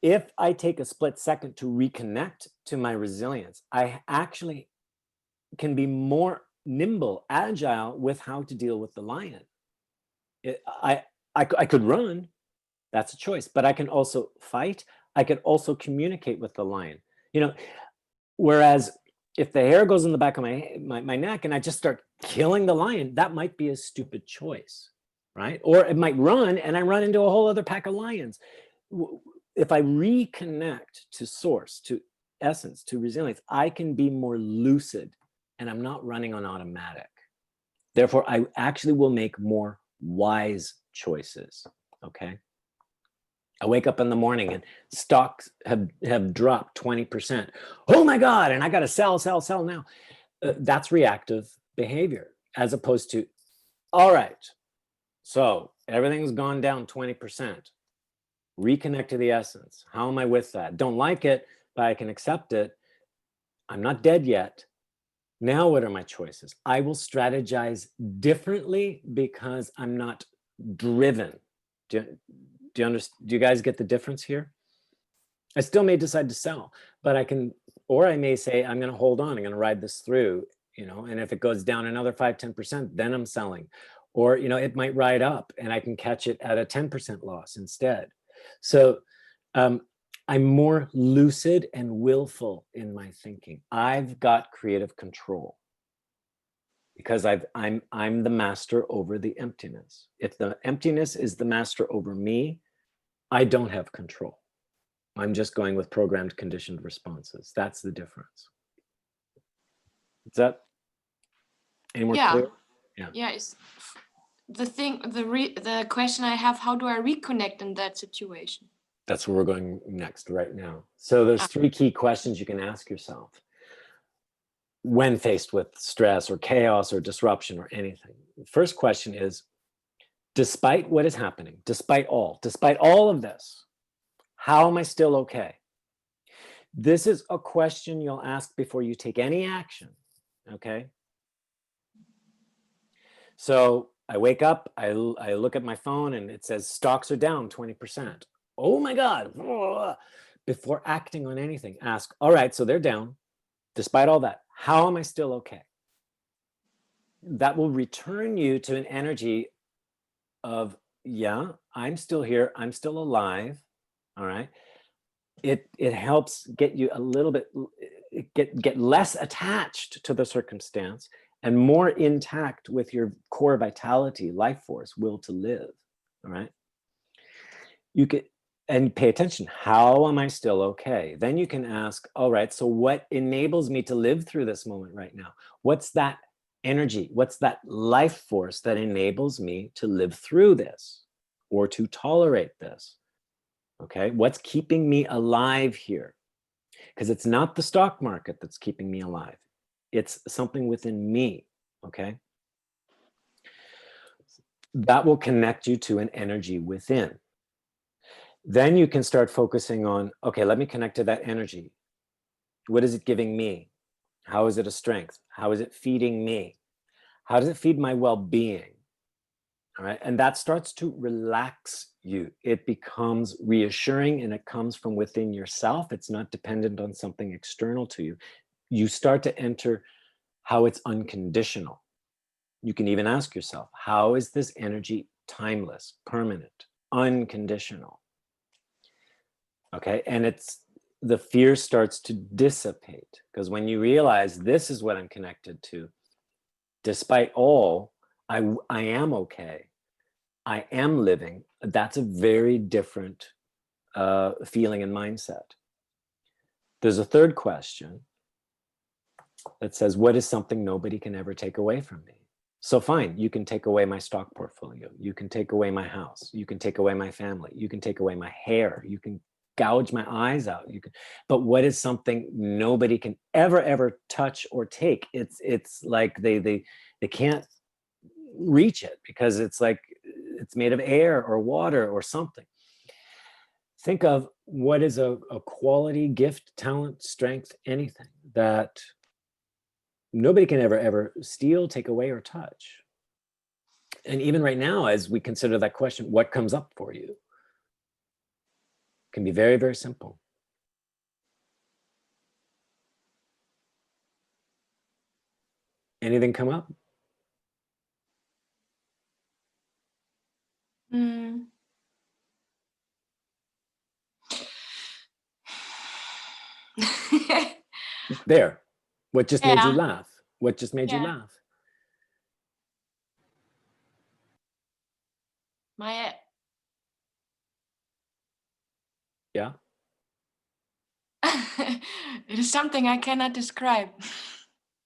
If I take a split second to reconnect to my resilience, I actually can be more nimble, agile with how to deal with the lion. I could run, that's a choice, but I can also fight. I could also communicate with the lion. You know, whereas if the hair goes in the back of my neck and I just start killing the lion, that might be a stupid choice, right? Or it might run and I run into a whole other pack of lions. If I reconnect to source, to essence, to resilience, I can be more lucid and I'm not running on automatic. Therefore, I actually will make more wise choices, okay? I wake up in the morning and stocks have dropped 20%. Oh my God, and I got to sell now. That's reactive behavior, as opposed to, all right, so everything's gone down 20%. Reconnect to the essence. How am I with that? Don't like it, but I can accept it. I'm not dead yet. Now what are my choices? I will strategize differently because I'm not driven. Do you guys get the difference here? I still may decide to sell, but I can, or I may say, I'm going to hold on. I'm going to ride this through, you know, and if it goes down another 5-10%, then I'm selling. Or, you know, it might ride up and I can catch it at a 10% loss instead. So I'm more lucid and willful in my thinking. I've got creative control because I'm the master over the emptiness. If the emptiness is the master over me, I don't have control. I'm just going with programmed conditioned responses. That's the difference. Is that any more clear? Yeah, it's the question I have, how do I reconnect in that situation? That's where we're going next right now. So there's 3 key questions you can ask yourself when faced with stress or chaos or disruption or anything. The first question is, despite what is happening, despite all of this, how am I still okay? This is a question you'll ask before you take any action, okay? So I wake up, I look at my phone and it says stocks are down 20%. Oh my God. Before acting on anything, ask, all right, so they're down. Despite all that, how am I still okay? That will return you to an energy of, yeah, I'm still here. I'm still alive. All right. It helps get you a little bit, get less attached to the circumstance and more intact with your core vitality, life force, will to live. All right. You could, and pay attention. How am I still okay? Then you can ask, all right, so what enables me to live through this moment right now? What's that energy? What's that life force that enables me to live through this or to tolerate this? Okay, what's keeping me alive here? Because it's not the stock market that's keeping me alive. It's something within me, okay? That will connect you to an energy within. Then you can start focusing on, okay, let me connect to that energy. What is it giving me? How is it a strength? How is it feeding me? How does it feed my well-being? All right, and that starts to relax you. It becomes reassuring and it comes from within yourself. It's not dependent on something external to you. You start to enter how it's unconditional. You can even ask yourself, how is this energy timeless, permanent, unconditional? Okay, and the fear starts to dissipate because when you realize this is what I'm connected to, despite all, I am okay. I am living. That's a very different feeling and mindset. There's a third question that says, what is something nobody can ever take away from me? So fine, you can take away my stock portfolio. You can take away my house. You can take away my family. You can take away my hair. You can gouge my eyes out. You can, but what is something nobody can ever touch or take? It's like they can't reach it because it's like it's made of air or water or something. Think of what is a quality, gift, talent, strength, anything that nobody can ever steal, take away, or touch. And even right now, as we consider that question, what comes up for you? Can be very simple. Anything come up? Mm. There. What just made you Yeah. laugh? What just made you Yeah. laugh? My Yeah. it is something I cannot describe.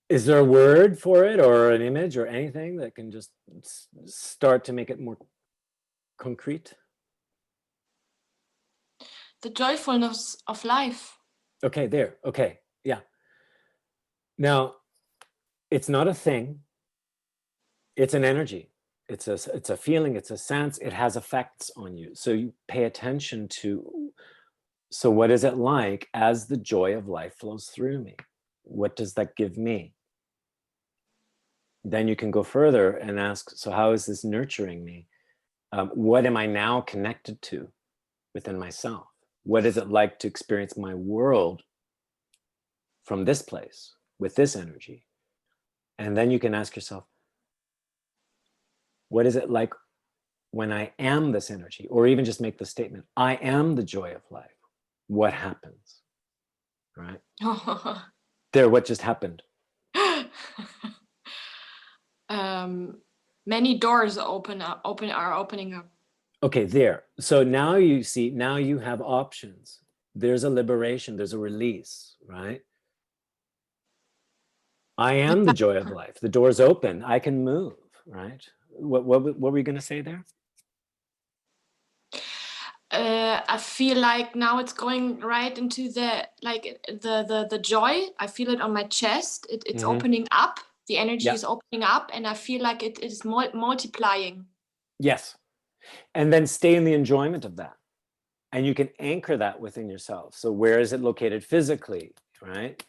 Is there a word for it or an image or anything that can just start to make it more concrete? The joyfulness of life. Okay, there. Okay, yeah. Now, it's not a thing. It's an energy. It's a feeling. It's a sense. It has effects on you. So you pay attention to, so what is it like as the joy of life flows through me? What does that give me? Then you can go further and ask, so how is this nurturing me? What am I now connected to within myself? What is it like to experience my world from this place with this energy? And then you can ask yourself, what is it like when I am this energy? Or even just make the statement, I am the joy of life. What happens? Right? There, what just happened? Many doors are opening up. Okay, there. So now you see, now you have options. There's a liberation, there's a release, right? I am the joy of life. The door's open. I can move, right? What were you going to say there? I feel like now it's going right into the joy. I feel it on my chest. It's opening up. The energy is opening up, and I feel like it is multiplying. Yes. And then stay in the enjoyment of that. And you can anchor that within yourself. So where is it located physically, right?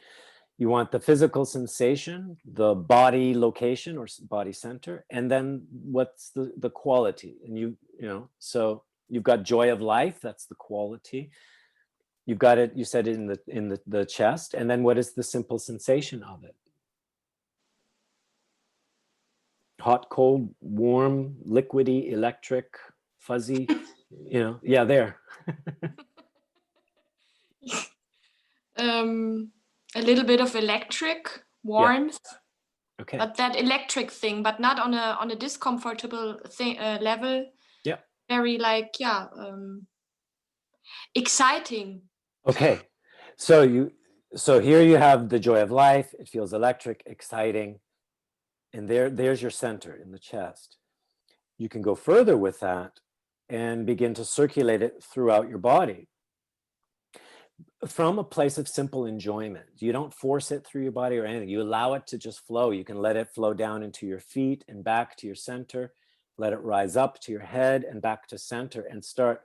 You want the physical sensation, the body location or body center, and then what's the quality? And you know, so you've got joy of life, that's the quality. You've got it, you said it in the chest, and then what is the simple sensation of it? Hot, cold, warm, liquidy, electric, fuzzy, you know, yeah, there. A little bit of electric warmth. Yeah. Okay. But that electric thing, but not on a discomfortable thing level. Yeah. Very like, yeah, exciting. Okay. So here you have the joy of life. It feels electric, exciting. And there's your center in the chest. You can go further with that and begin to circulate it throughout your body from a place of simple enjoyment. You don't force it through your body or anything. You allow it to just flow. You can let it flow down into your feet and back to your center. Let it rise up to your head and back to center, and start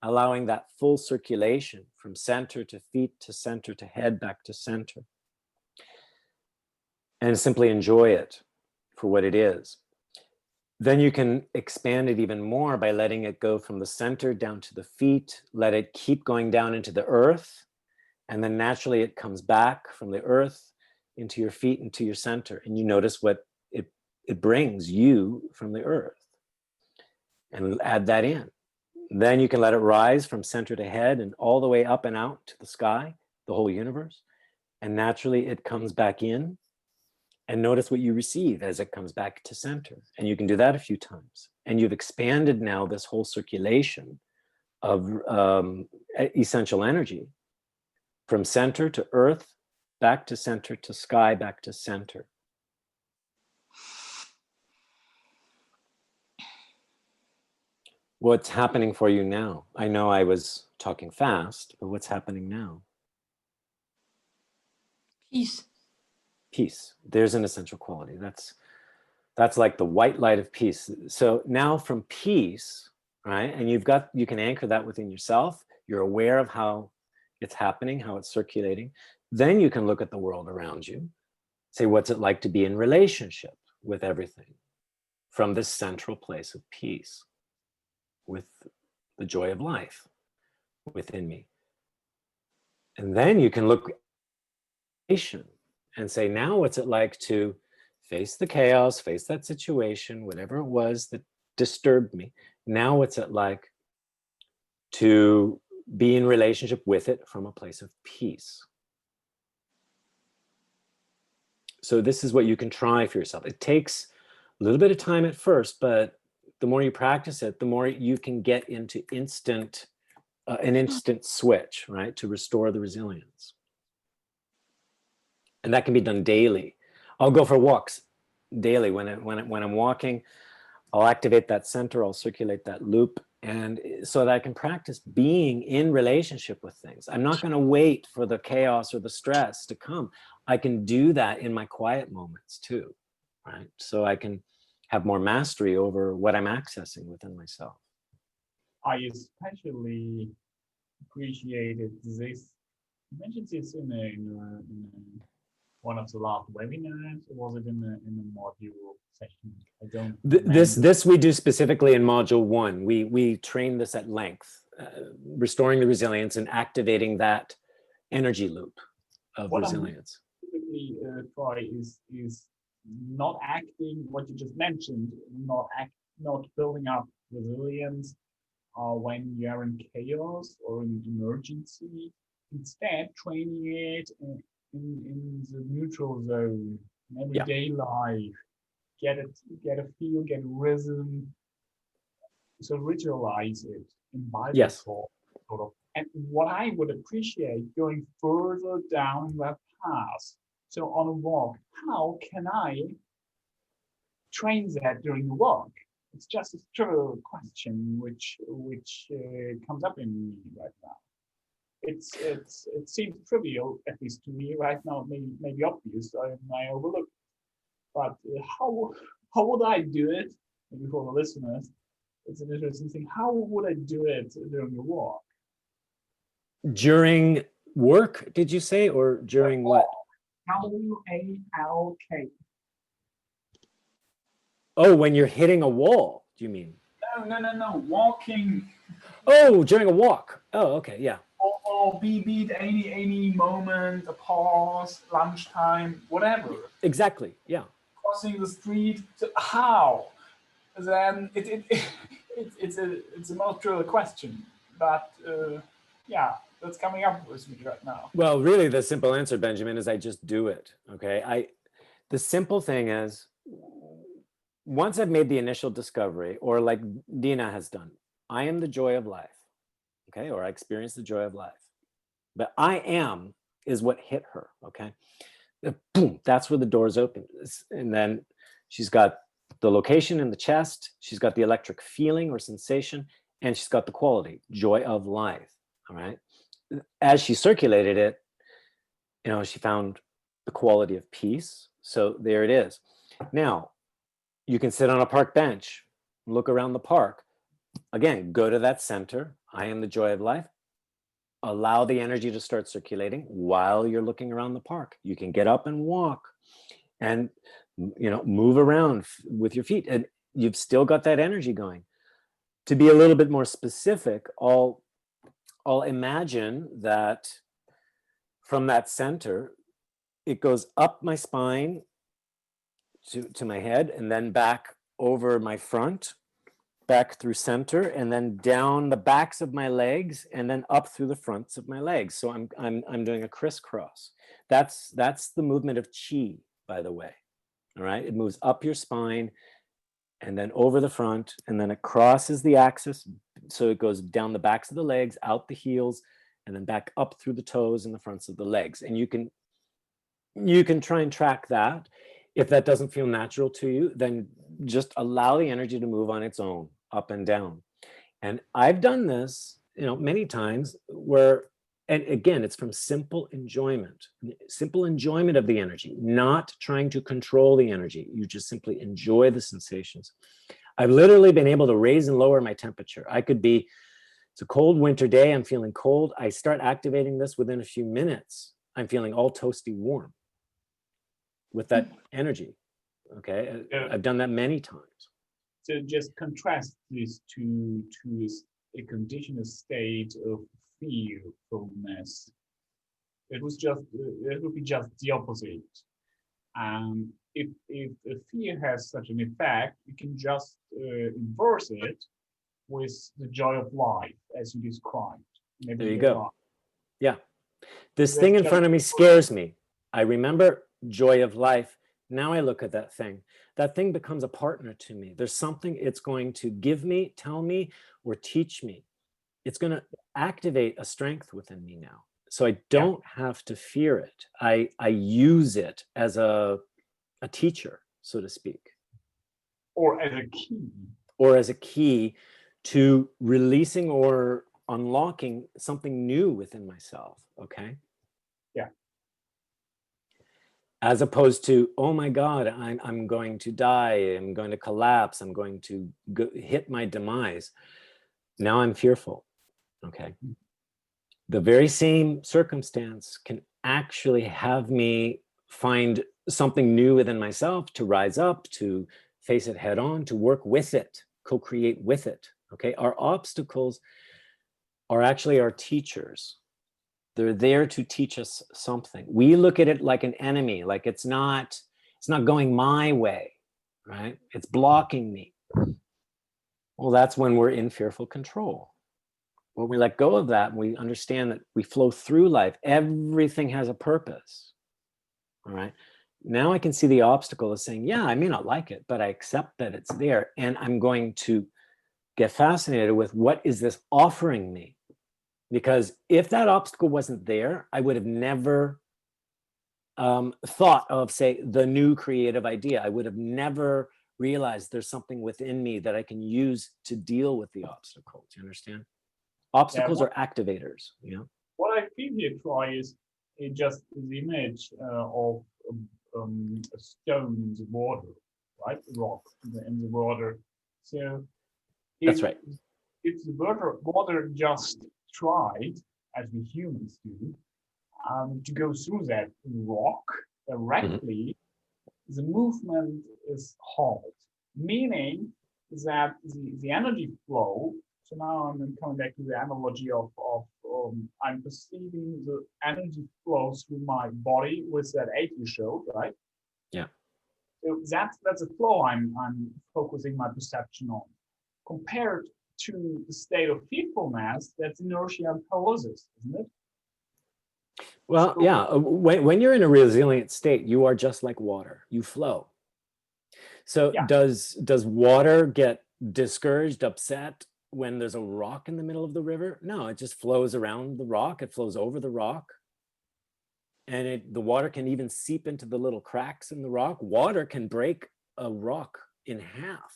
allowing that full circulation from center to feet to center to head back to center. And simply enjoy it for what it is. Then you can expand it even more by letting it go from the center down to the feet. Let it keep going down into the earth. And then naturally it comes back from the earth into your feet, into your center. And you notice what it brings you from the earth. And add that in. Then you can let it rise from center to head and all the way up and out to the sky, the whole universe. And naturally it comes back in And notice what you receive as it comes back to center. And you can do that a few times. And you've expanded now this whole circulation of essential energy from center to earth, back to center to sky, back to center. What's happening for you now? I know I was talking fast, but what's happening now? Peace. Peace. There's an essential quality. That's like the white light of peace. So now from peace, right? And you can anchor that within yourself. You're aware of how it's happening, how it's circulating. Then you can look at the world around you. Say, what's it like to be in relationship with everything from this central place of peace, with the joy of life within me. And then you can look and say, now what's it like to face the chaos, face that situation, whatever it was that disturbed me. Now what's it like to be in relationship with it from a place of peace? So this is what you can try for yourself. It takes a little bit of time at first, but the more you practice it, the more you can get into an instant switch, right? To restore the resilience. And that can be done daily. I'll go for walks daily. When I'm walking, I'll activate that center, I'll circulate that loop, and so that I can practice being in relationship with things. I'm not going to wait for the chaos or the stress to come. I can do that in my quiet moments too, right? So I can have more mastery over what I'm accessing within myself. I especially appreciated this. You mentioned this in one of the last webinars, or was it in the module session? I don't. This we do specifically in module 1. We train this at length, restoring the resilience and activating that energy loop of resilience. Typically, try is not acting what you just mentioned, not building up resilience when you're in chaos or in emergency. Instead, training it in the neutral zone, in everyday life. Get a feel, get a rhythm. So ritualize it, imbibe it sort of. And what I would appreciate going further down that path. So on a walk, how can I train that during the walk? It's just a trivial question which comes up in me right now. It seems trivial, at least to me right now. Maybe obvious. I overlook. But how would I do it? Maybe for the listeners, it's an interesting thing. How would I do it during the walk? During work, did you say, or during what? WALK. Oh, when you're hitting a wall, do you mean? No. Walking. Oh, during a walk. Oh, okay, yeah. Or be it any moment, a pause, lunchtime, whatever. Exactly, yeah. Crossing the street. So how? Then it's a most trivial question, but yeah, that's coming up with me right now. Well, really, the simple answer, Benjamin, is I just do it. Okay, the simple thing is, once I've made the initial discovery, or like Dina has done, I am the joy of life. Okay, or I experience the joy of life. But I am is what hit her. Okay, boom, that's where the doors open. And then she's got the location in the chest, she's got the electric feeling or sensation, and she's got the quality, joy of life. All right. As she circulated it, she found the quality of peace. So there it is. Now, you can sit on a park bench, look around the park. Again, go to that center. I am the joy of life. Allow the energy to start circulating while you're looking around the park. You can get up and walk and move around with your feet, and you've still got that energy going. To be a little bit more specific, I'll imagine that from that center, it goes up my spine to my head, and then back over my front, back through center, and then down the backs of my legs, and then up through the fronts of my legs. So I'm doing a crisscross. That's the movement of chi, by the way. All right, it moves up your spine and then over the front, and then it crosses the axis. So it goes down the backs of the legs, out the heels, and then back up through the toes and the fronts of the legs. And you can try and track that. If that doesn't feel natural to you, then just allow the energy to move on its own, up and down. And I've done this, many times where, and again, it's from simple enjoyment of the energy, not trying to control the energy. You just simply enjoy the sensations. I've literally been able to raise and lower my temperature. It's a cold winter day, I'm feeling cold. I start activating this within a few minutes. I'm feeling all toasty warm with that energy. Okay, I've done that many times. So just contrast this to a conditional state of fearfulness. It would be just the opposite. If a fear has such an effect, you can just inverse it with the joy of life, as you described. Maybe there you go. life. Yeah, this thing in front of me scares me. I remember joy of life. Now I look at that thing. That thing becomes a partner to me. There's something it's going to give me, tell me, or teach me. It's going to activate a strength within me now. So I don't have to fear it. I use it as a teacher, so to speak. Or as a key. Or as a key to releasing or unlocking something new within myself, okay? Yeah. As opposed to, oh my God, I'm going to die, I'm going to collapse, I'm going to hit my demise. Now I'm fearful, okay? The very same circumstance can actually have me find something new within myself, to rise up, to face it head on, to work with it, co-create with it, okay? Our obstacles are actually our teachers. They're there to teach us something. We look at it like an enemy, like it's not going my way, right? It's blocking me. Well, that's when we're in fearful control. When we let go of that, we understand that we flow through life. Everything has a purpose, all right? Now I can see the obstacle as saying, yeah, I may not like it, but I accept that it's there. And I'm going to get fascinated with, what is this offering me? Because if that obstacle wasn't there, I would have never thought of, say, the new creative idea. I would have never realized there's something within me that I can use to deal with the obstacle. Do you understand? Obstacles are activators, you know? What I feel here, Troy, is just the image of a stone in the water, right? A rock in the water. So that's right. If the water just tried, as we humans do, to go through that rock directly, the movement is halt, meaning that the energy flow. So now I'm coming back to the analogy of I'm perceiving the energy flow through my body with that ache you showed, right? Yeah. So that's a flow I'm focusing my perception on. Compared to the state of fearfulness, that's inertia and paralysis, isn't it? Well, So, yeah. When you're in a resilient state, you are just like water. You flow. So does water get discouraged, upset when there's a rock in the middle of the river? No, it just flows around the rock. It flows over the rock. And the water can even seep into the little cracks in the rock. Water can break a rock in half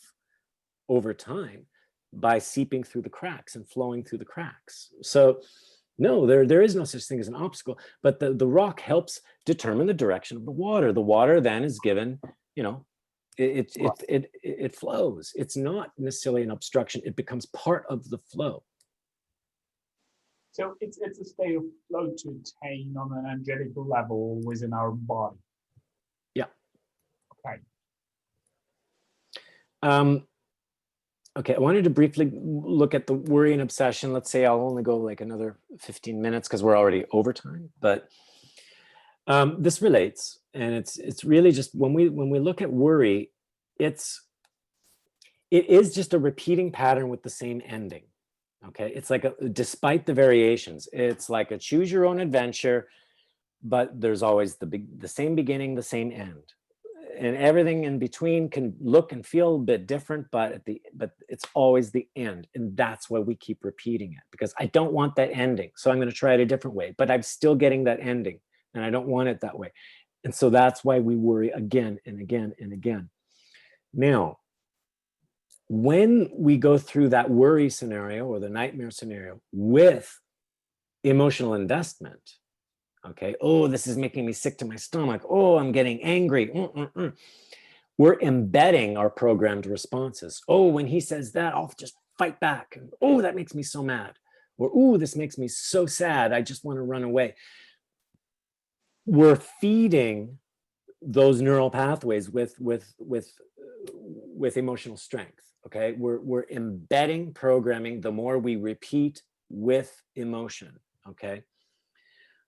over time by seeping through the cracks and flowing through the cracks. So no, there is no such thing as an obstacle, but the rock helps determine the direction of the water. The water then is given, you know, it flows. It's not necessarily an obstruction. It becomes part of the flow. So it's a state of flow to attain on an energetic level within our body. Yeah. Okay. Okay, I wanted to briefly look at the worry and obsession. Let's say I'll only go like another 15 minutes because we're already over time, but this relates, and it's really just when we look at worry, it is just a repeating pattern with the same ending. Okay, it's like despite the variations, it's like a choose your own adventure, but there's always the same beginning, the same end. and everything in between can look and feel a bit different, but it's always the end. And that's why we keep repeating it, because I don't want that ending. So I'm going to try it a different way, but I'm still getting that ending and I don't want it that way. And so that's why we worry again and again and again. Now, when we go through that worry scenario or the nightmare scenario with emotional investment, okay, oh, this is making me sick to my stomach. Oh, I'm getting angry. We're embedding our programmed responses. Oh, when he says that, I'll just fight back. And, oh, that makes me so mad. Or, oh, this makes me so sad. I just want to run away. We're feeding those neural pathways with emotional strength. Okay, we're embedding programming the more we repeat with emotion. Okay.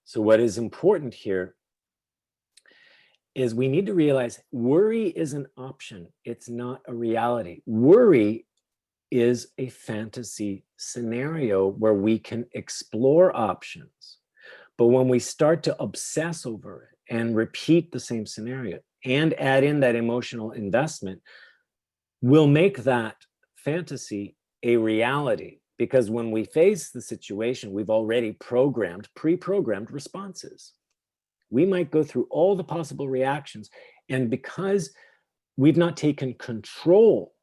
So what is important here is we need to realize worry is an option. It's not a reality. Worry is a fantasy scenario where we can explore options. But when we start to obsess over it and repeat the same scenario and add in that emotional investment, we'll make that fantasy a reality. Because when we face the situation, we've already pre-programmed responses. We might go through all the possible reactions, and because we've not taken control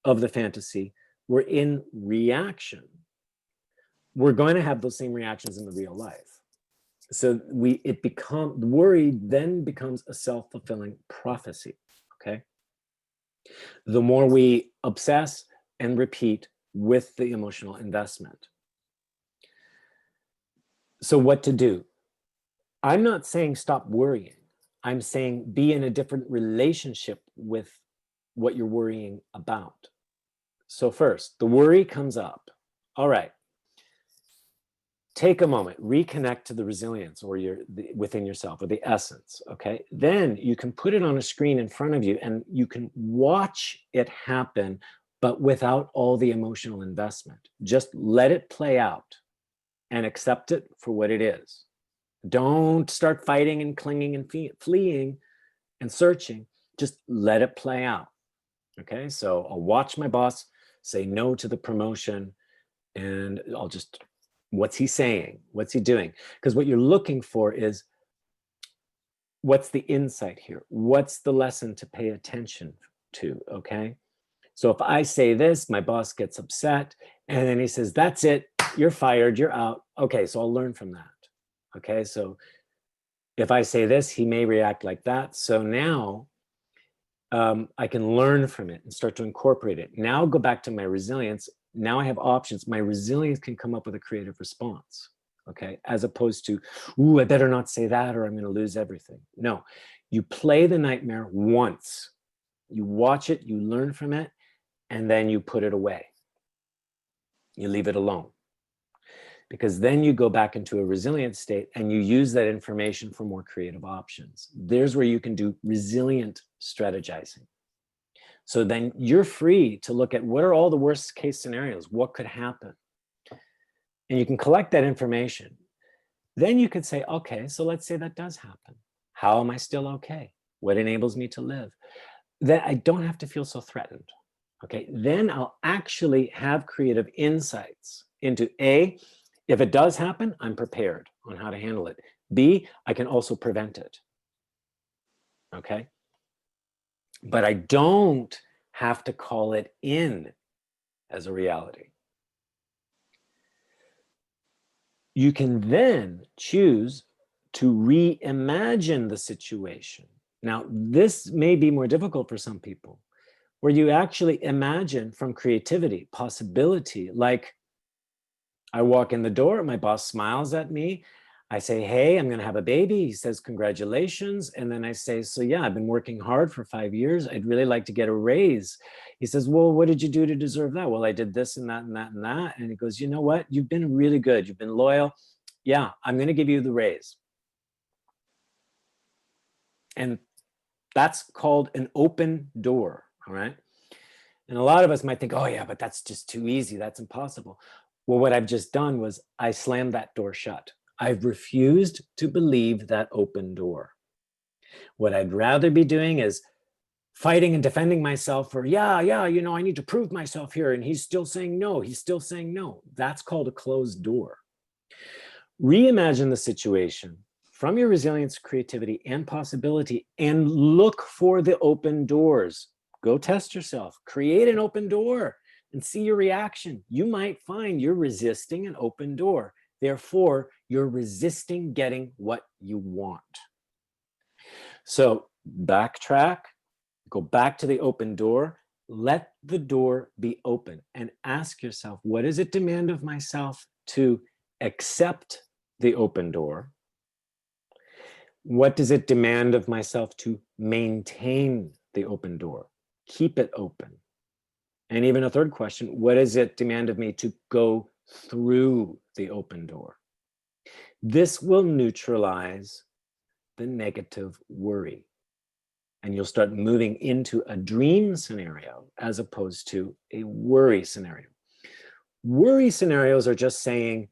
of the fantasy, we're in reaction. We're going to have those same reactions in the real life. So worry then becomes a self-fulfilling prophecy, okay? The more we obsess and repeat with the emotional investment. So what to do? I'm not saying stop worrying. I'm saying be in a different relationship with what you're worrying about. So first, the worry comes up. All right. Take a moment, reconnect to the resilience or within yourself, or the essence, okay? Then you can put it on a screen in front of you and you can watch it happen, but without all the emotional investment. Just let it play out and accept it for what it is. Don't start fighting and clinging and fleeing and searching. Just let it play out, okay? So I'll watch my boss say no to the promotion and I'll just, what's he saying? What's he doing? Because what you're looking for is, what's the insight here? What's the lesson to pay attention to, okay? So if I say this, my boss gets upset, and then he says, that's it, you're fired, you're out. Okay, so I'll learn from that. Okay, so if I say this, he may react like that. So now I can learn from it and start to incorporate it. Now go back to my resilience. Now I have options. My resilience can come up with a creative response, okay? As opposed to, ooh, I better not say that or I'm gonna lose everything. No, you play the nightmare once. You watch it, you learn from it, and then you put it away. You leave it alone. Because then you go back into a resilient state and you use that information for more creative options. There's where you can do resilient strategizing. So then you're free to look at what are all the worst case scenarios, what could happen? And you can collect that information. Then you could say, okay, so let's say that does happen. How am I still okay? What enables me to live? Then I don't have to feel so threatened. Okay, then I'll actually have creative insights into A, if it does happen, I'm prepared on how to handle it. B, I can also prevent it. Okay, but I don't have to call it in as a reality. You can then choose to reimagine the situation. Now, this may be more difficult for some people, where you actually imagine from creativity, possibility, like I walk in the door, my boss smiles at me. I say, hey, I'm gonna have a baby. He says, congratulations. And then I say, so yeah, I've been working hard for 5 years. I'd really like to get a raise. He says, well, what did you do to deserve that? Well, I did this and that and that and that. And he goes, you know what? You've been really good. You've been loyal. Yeah, I'm gonna give you the raise. And that's called an open door, all right? And a lot of us might think, oh yeah, but that's just too easy. That's impossible. Well, what I've just done was I slammed that door shut. I've refused to believe that open door. What I'd rather be doing is fighting and defending myself, or yeah, you know, I need to prove myself here, and he's still saying no, he's still saying no. That's called a closed door. Reimagine the situation from your resilience, creativity, and possibility, and look for the open doors. Go test yourself, create an open door and see your reaction. You might find you're resisting an open door. Therefore, you're resisting getting what you want. So backtrack, go back to the open door, let the door be open, and ask yourself, what does it demand of myself to accept the open door? What does it demand of myself to maintain the open door? Keep it open. And even a third question, what does it demand of me to go through the open door? This will neutralize the negative worry. And you'll start moving into a dream scenario as opposed to a worry scenario. Worry scenarios are just saying,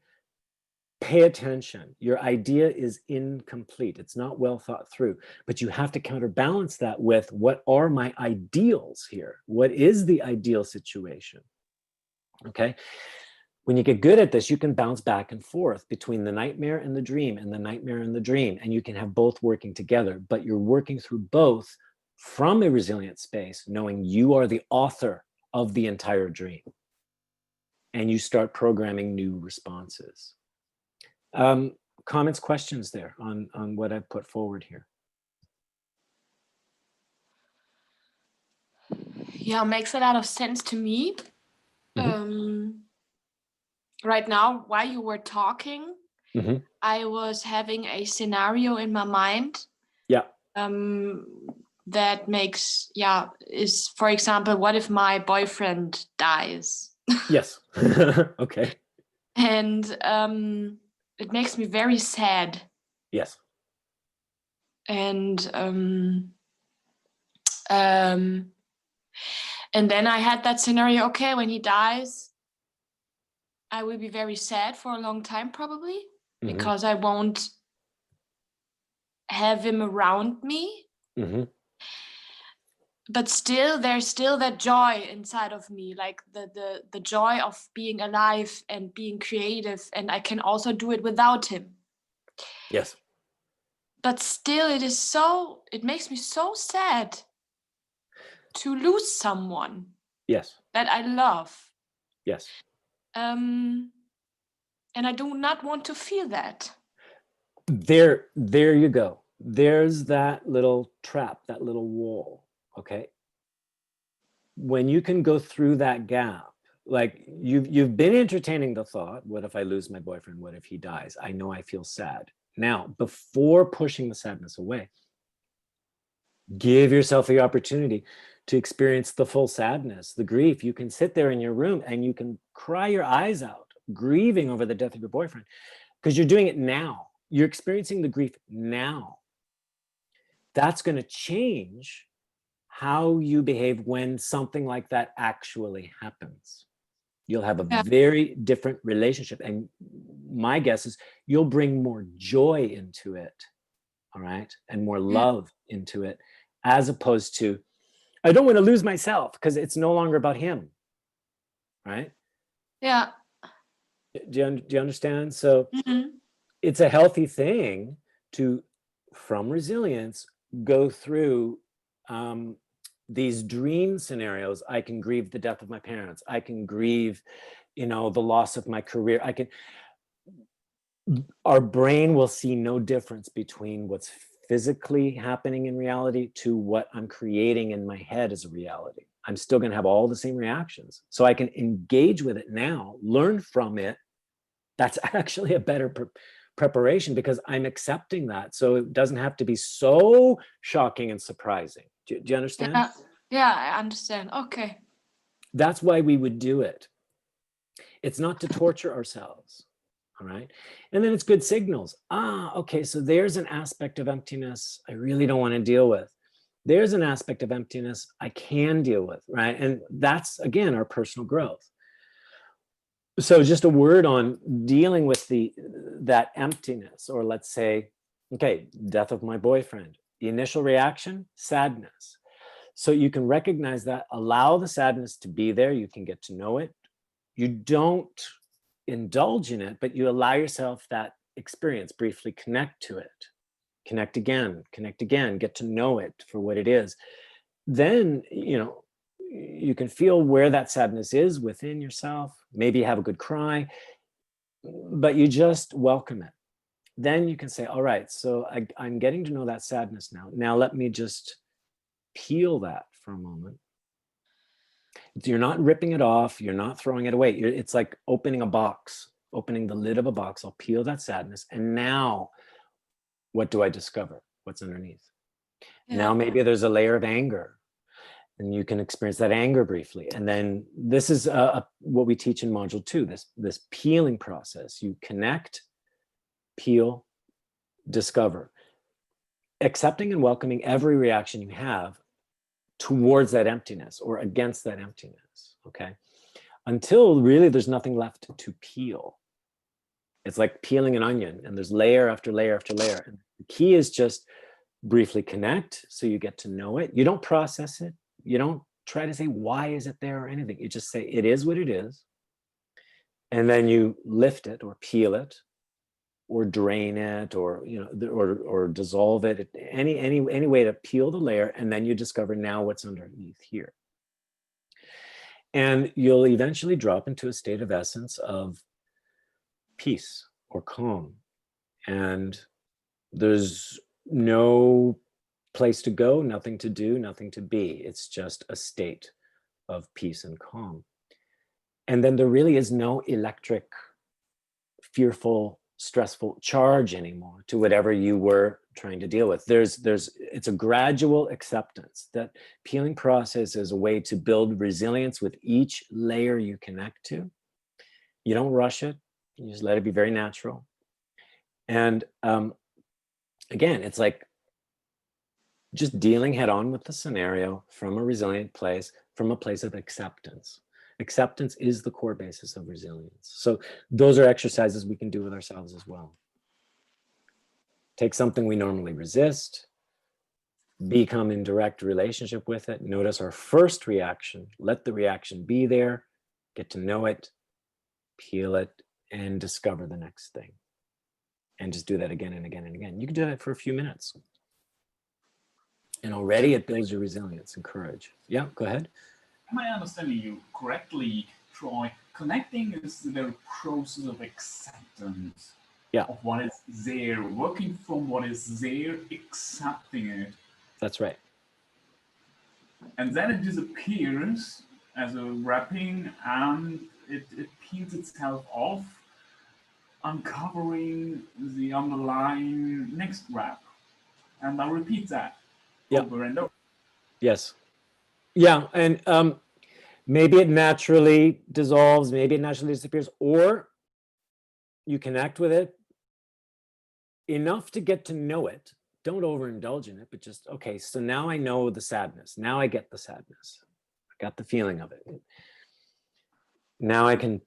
pay attention. Your idea is incomplete. It's not well thought through, but you have to counterbalance that with, what are my ideals here? What is the ideal situation? Okay. When you get good at this, you can bounce back and forth between the nightmare and the dream, and the nightmare and the dream, and you can have both working together, but you're working through both from a resilient space, knowing you are the author of the entire dream, and you start programming new responses. Comments, questions there on what I've put forward here? Yeah, makes a lot of sense to me. Right now, while you were talking, I was having a scenario in my mind. Yeah. That makes, is, for example, what if my boyfriend dies? Yes. Okay. And it makes me very sad. Yes. And then I had that scenario, okay, when he dies, I will be very sad for a long time, probably, because I won't have him around me. But still, there's still that joy inside of me, like the joy of being alive and being creative, and I can also do it without him. Yes. But still, it makes me so sad to lose someone. Yes. That I love. Yes. And I do not want to feel that. There you go. There's that little trap, that little wall. Okay. When you can go through that gap, like you've been entertaining the thought, what if I lose my boyfriend? What if he dies? I know I feel sad. Now, before pushing the sadness away, give yourself the opportunity to experience the full sadness, the grief. You can sit there in your room and you can cry your eyes out, grieving over the death of your boyfriend, because you're doing it now. You're experiencing the grief now. That's going to change how you behave when something like that actually happens. You'll have a very different relationship. And my guess is you'll bring more joy into it, all right? And more love into it, as opposed to, I don't want to lose myself, because it's no longer about him, right? Yeah. Do you understand? So it's a healthy thing to, from resilience, go through these dream scenarios. I can grieve the death of my parents. I can grieve, the loss of my career. Our brain will see no difference between what's physically happening in reality to what I'm creating in my head as a reality. I'm still going to have all the same reactions. So I can engage with it now, learn from it. That's actually a better preparation, because I'm accepting that. So it doesn't have to be so shocking and surprising. Do you understand? Yeah, I understand. Okay. That's why we would do it. It's not to torture ourselves. All right. And then it's good signals. Okay. So there's an aspect of emptiness I really don't want to deal with. There's an aspect of emptiness I can deal with. Right. And that's, again, our personal growth. So just a word on dealing with that emptiness, or let's say, okay, death of my boyfriend. The initial reaction, sadness. So you can recognize that, allow the sadness to be there. You can get to know it. You don't indulge in it, but you allow yourself that experience, briefly connect to it, connect again, get to know it for what it is. Then, you can feel where that sadness is within yourself. Maybe have a good cry, but you just welcome it. Then you can say, all right, so I'm getting to know that sadness now. Now let me just peel that for a moment. You're not ripping it off. You're not throwing it away. It's like opening a box, opening the lid of a box. I'll peel that sadness. And now what do I discover? What's underneath? Yeah. Now maybe there's a layer of anger, and you can experience that anger briefly. And then this is what we teach in module 2, this peeling process. You connect, peel, discover, accepting and welcoming every reaction you have towards that emptiness or against that emptiness, okay? Until really there's nothing left to peel. It's like peeling an onion, and there's layer after layer after layer. And the key is just briefly connect, so you get to know it. You don't process it. You don't try to say, why is it there or anything. You just say, it is what it is. And then you lift it or peel it or drain it or, or dissolve it, any way to peel the layer. And then you discover now what's underneath here. And you'll eventually drop into a state of essence of peace or calm. And there's no place to go, nothing to do, nothing to be. It's just a state of peace and calm. And then there really is no electric, fearful, stressful charge anymore to whatever you were trying to deal with. It's a gradual acceptance. That peeling process is a way to build resilience with each layer you connect to. You don't rush it. You just let it be very natural. And again, it's like just dealing head on with the scenario from a resilient place, from a place of acceptance. Acceptance is the core basis of resilience. So those are exercises we can do with ourselves as well. Take something we normally resist, become in direct relationship with it. Notice our first reaction, let the reaction be there, get to know it, peel it, and discover the next thing. And just do that again and again and again. You can do that for a few minutes. And already it builds your resilience and courage. Yeah, go ahead. Am I understanding you correctly, Troy? Connecting is the process of acceptance of what is there, working from what is there, accepting it. That's right. And then it disappears as a wrapping, and it peels itself off, uncovering the underlying next wrap. And I repeat that over and over. Yes. Yeah, and maybe it naturally dissolves, maybe it naturally disappears, or you connect with it enough to get to know it. Don't overindulge in it, but just, okay, so now I know the sadness. Now I get the sadness. I got the feeling of it. Now I can,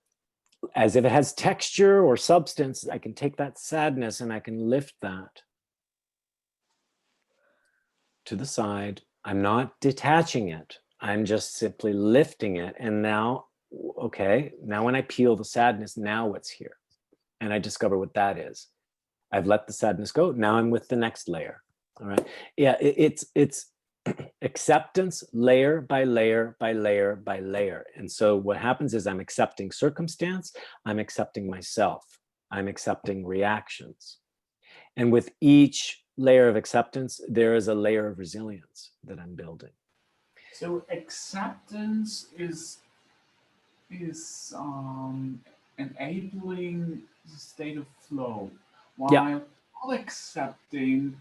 as if it has texture or substance, I can take that sadness and I can lift that to the side. I'm not detaching it. I'm just simply lifting it. And now, okay, now when I peel the sadness, now what's here? And I discover what that is. I've let the sadness go. Now I'm with the next layer. All right. Yeah, it's acceptance layer by layer by layer by layer. And so what happens is I'm accepting circumstance. I'm accepting myself. I'm accepting reactions. And with each layer of acceptance, there is a layer of resilience that I'm building. So acceptance is enabling the state of flow, while not accepting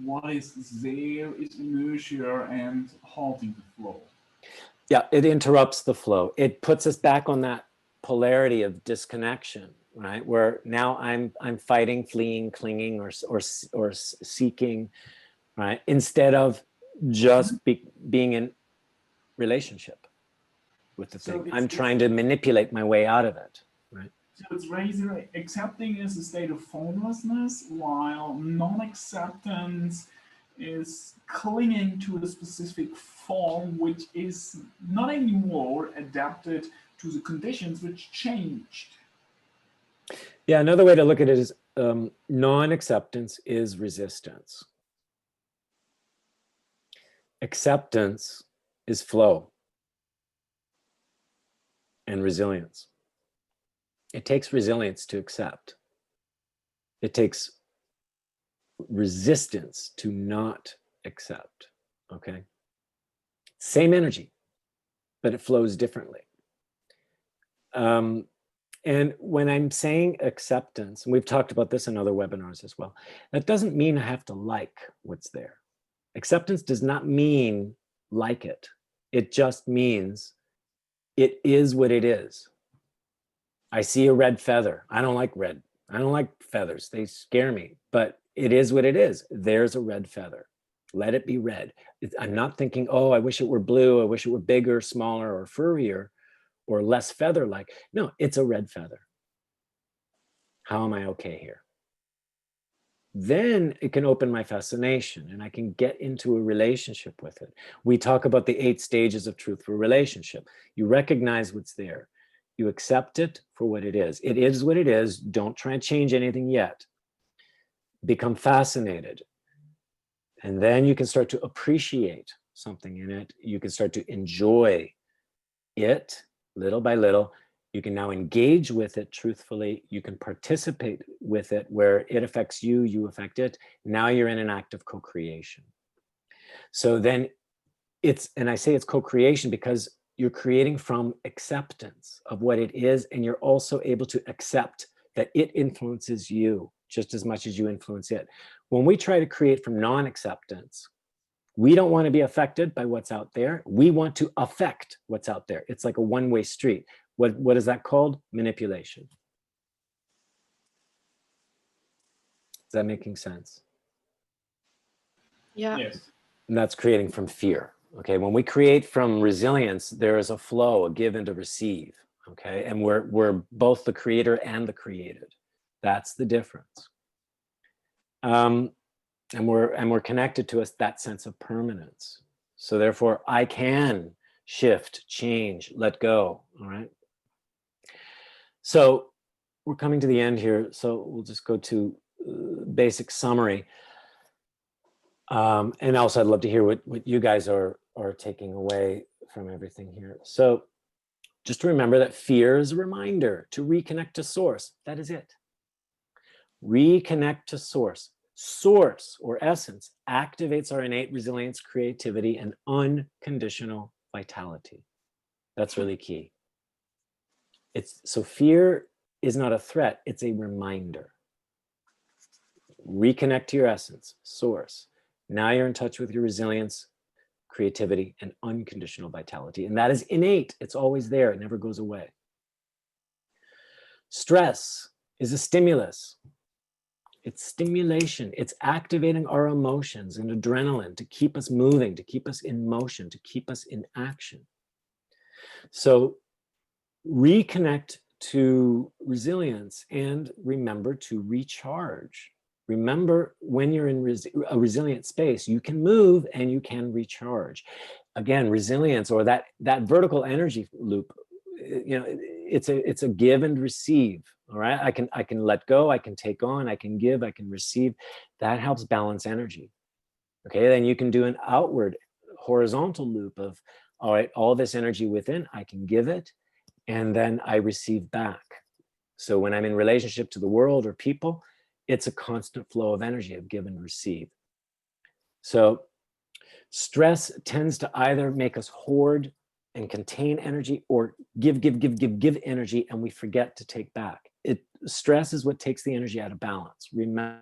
what is there is inertia and halting the flow. Yeah, it interrupts the flow. It puts us back on that polarity of disconnection, right? Where now I'm fighting, fleeing, clinging, or seeking, right? Instead of just being in relationship with the thing. I'm trying to manipulate my way out of it, right? So it's rather accepting is a state of formlessness, while non-acceptance is clinging to a specific form which is not anymore adapted to the conditions which changed. Yeah, another way to look at it is non-acceptance is resistance. Acceptance is flow and resilience. It takes resilience to accept. It takes resistance to not accept, okay? Same energy, but it flows differently. And when I'm saying acceptance, and we've talked about this in other webinars as well, that doesn't mean I have to like what's there. Acceptance does not mean like it. It just means it is what it is. I see a red feather. I don't like red. I don't like feathers. They scare me, but it is what it is. There's a red feather. Let it be red. I'm not thinking, oh, I wish it were blue. I wish it were bigger, smaller, or furrier, or less feather-like. No, it's a red feather. How am I okay here? Then it can open my fascination and I can get into a relationship with it. We talk about the 8 stages of truthful relationship. You recognize what's there. You accept it for what it is. It is what it is. Don't try and change anything yet. Become fascinated. And then you can start to appreciate something in it. You can start to enjoy it little by little. You can now engage with it truthfully. You can participate with it where it affects you, you affect it. Now you're in an act of co-creation. So then it's, and I say it's co-creation because you're creating from acceptance of what it is, and you're also able to accept that it influences you just as much as you influence it. When we try to create from non-acceptance, we don't want to be affected by what's out there. We want to affect what's out there. It's like a one-way street. What is that called? Manipulation. Is that making sense? Yeah. Yes. And that's creating from fear. Okay, when we create from resilience, there is a flow, a give and a receive. Okay, and we're both the creator and the created. That's the difference. And we're connected to us that sense of permanence. So therefore, I can shift, change, let go. All right. So we're coming to the end here. So we'll just go to basic summary. And also, I'd love to hear what you guys are taking away from everything here. So just to remember that fear is a reminder to reconnect to source. That is it. Reconnect to source. Source or essence activates our innate resilience, creativity, and unconditional vitality. That's really key. So fear is not a threat, it's a reminder. Reconnect to your essence, source. Now you're in touch with your resilience, creativity, and unconditional vitality. And that is innate. It's always there. It never goes away. Stress is a stimulus. It's stimulation. It's activating our emotions and adrenaline to keep us moving, to keep us in motion, to keep us in action. So reconnect to resilience and remember to recharge. Remember, when you're in a resilient space, you can move and you can recharge. Again, resilience, or that vertical energy loop, you know, it's a give and receive. All right, I can let go, I can take on, I can give, I can receive. That helps balance energy. Okay, then you can do an outward horizontal loop of, all right, all this energy within, I can give it, and then I receive back. So when I'm in relationship to the world or people, it's a constant flow of energy of give and receive. So stress tends to either make us hoard and contain energy, or give energy, and we forget to take back. Stress is what takes the energy out of balance. Remember,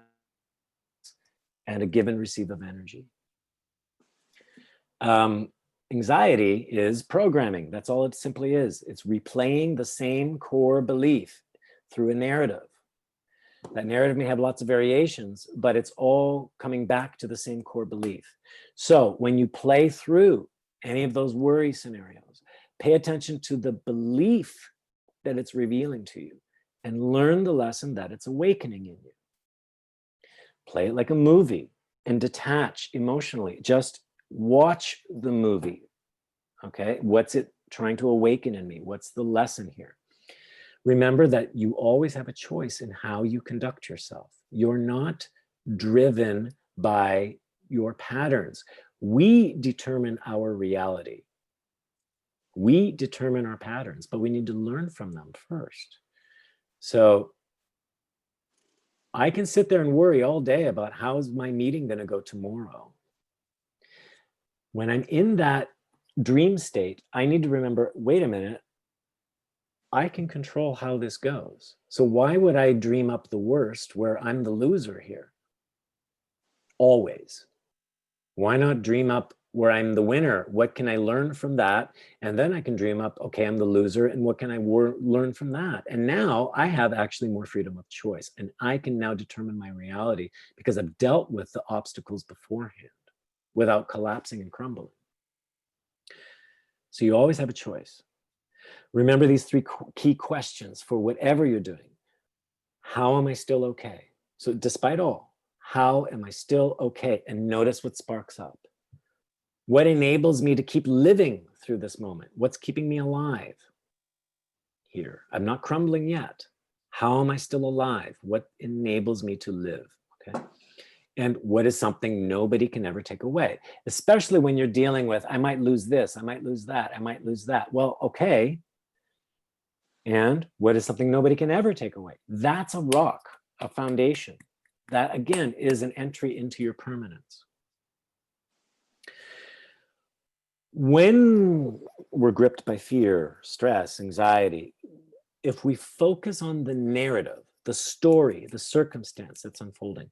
and a give and receive of energy. Anxiety is programming. That's all it simply is. It's replaying the same core belief through a narrative. That narrative may have lots of variations, but it's all coming back to the same core belief. So when you play through any of those worry scenarios, pay attention to the belief that it's revealing to you and learn the lesson that it's awakening in you. Play it like a movie. and detach emotionally. Just watch the movie. Okay, what's it trying to awaken in me? What's the lesson here? Remember that you always have a choice in how you conduct yourself. You're not driven by your patterns. We determine our reality. We determine our patterns, but we need to learn from them first. So I can sit there and worry all day about how's my meeting going to go tomorrow. When I'm in that dream state, I need to remember, wait a minute, I can control how this goes. So why would I dream up the worst where I'm the loser here? Always. Why not dream up where I'm the winner? What can I learn from that? And then I can dream up, okay, I'm the loser, and what can I learn from that? And now I have actually more freedom of choice, and I can now determine my reality because I've dealt with the obstacles beforehand without collapsing and crumbling. So you always have a choice. Remember these three key questions for whatever you're doing. How am I still okay? So despite all, how am I still okay? And notice what sparks up. What enables me to keep living through this moment? What's keeping me alive here? I'm not crumbling yet. How am I still alive? What enables me to live? Okay. And what is something nobody can ever take away? Especially when you're dealing with, I might lose this, I might lose that, I might lose that. Well, okay. And what is something nobody can ever take away? That's a rock, a foundation. That, again, is an entry into your permanence. When we're gripped by fear, stress, anxiety, if we focus on the narrative, the story, the circumstance that's unfolding,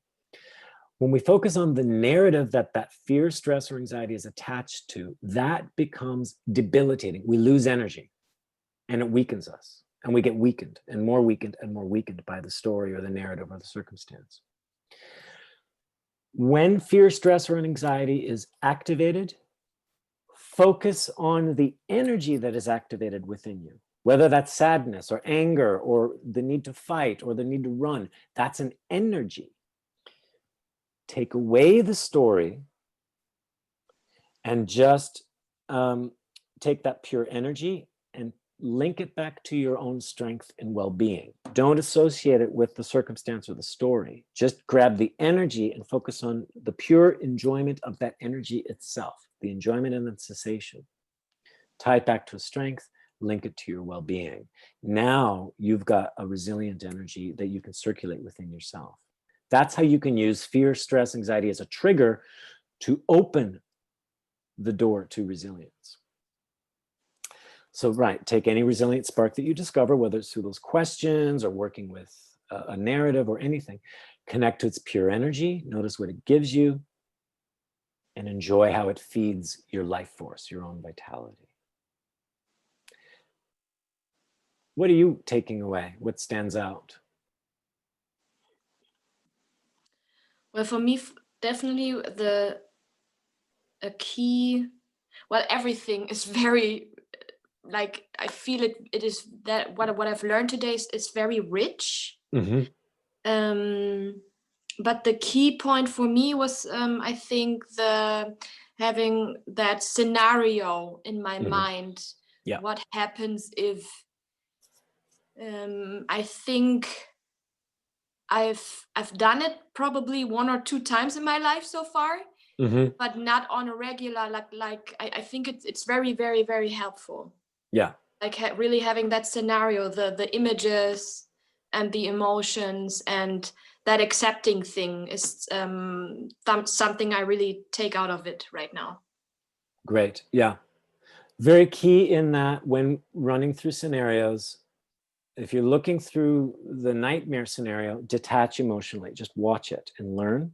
when we focus on the narrative that that fear, stress, or anxiety is attached to, that becomes debilitating. We lose energy and it weakens us. And we get weakened and more weakened and more weakened by the story or the narrative or the circumstance. When fear, stress, or anxiety is activated, focus on the energy that is activated within you. Whether that's sadness or anger or the need to fight or the need to run, that's an energy. Take away the story and just take that pure energy and link it back to your own strength and well-being. Don't associate it with the circumstance or the story. Just grab the energy and focus on the pure enjoyment of that energy itself, the enjoyment and the cessation. Tie it back to a strength, link it to your well-being. Now you've got a resilient energy that you can circulate within yourself. That's how you can use fear, stress, anxiety as a trigger to open the door to resilience. So, right, take any resilient spark that you discover, whether it's through those questions or working with a narrative or anything, connect to its pure energy, notice what it gives you, and enjoy how it feeds your life force, your own vitality. What are you taking away? What stands out? Well, for me, definitely a key, well, everything is very, like, I feel it is that what I've learned today is very rich. Mm-hmm. But the key point for me was, I think, having that scenario in my mind. Yeah. What happens if, I think I've done it probably 1 or 2 times in my life so far, but not on a regular, like I think it's very, very, very helpful. Yeah. Like really having that scenario, the images and the emotions and that accepting thing is something I really take out of it right now. Great. Yeah. Very key in that when running through scenarios, if you're looking through the nightmare scenario, detach emotionally, just watch it and learn.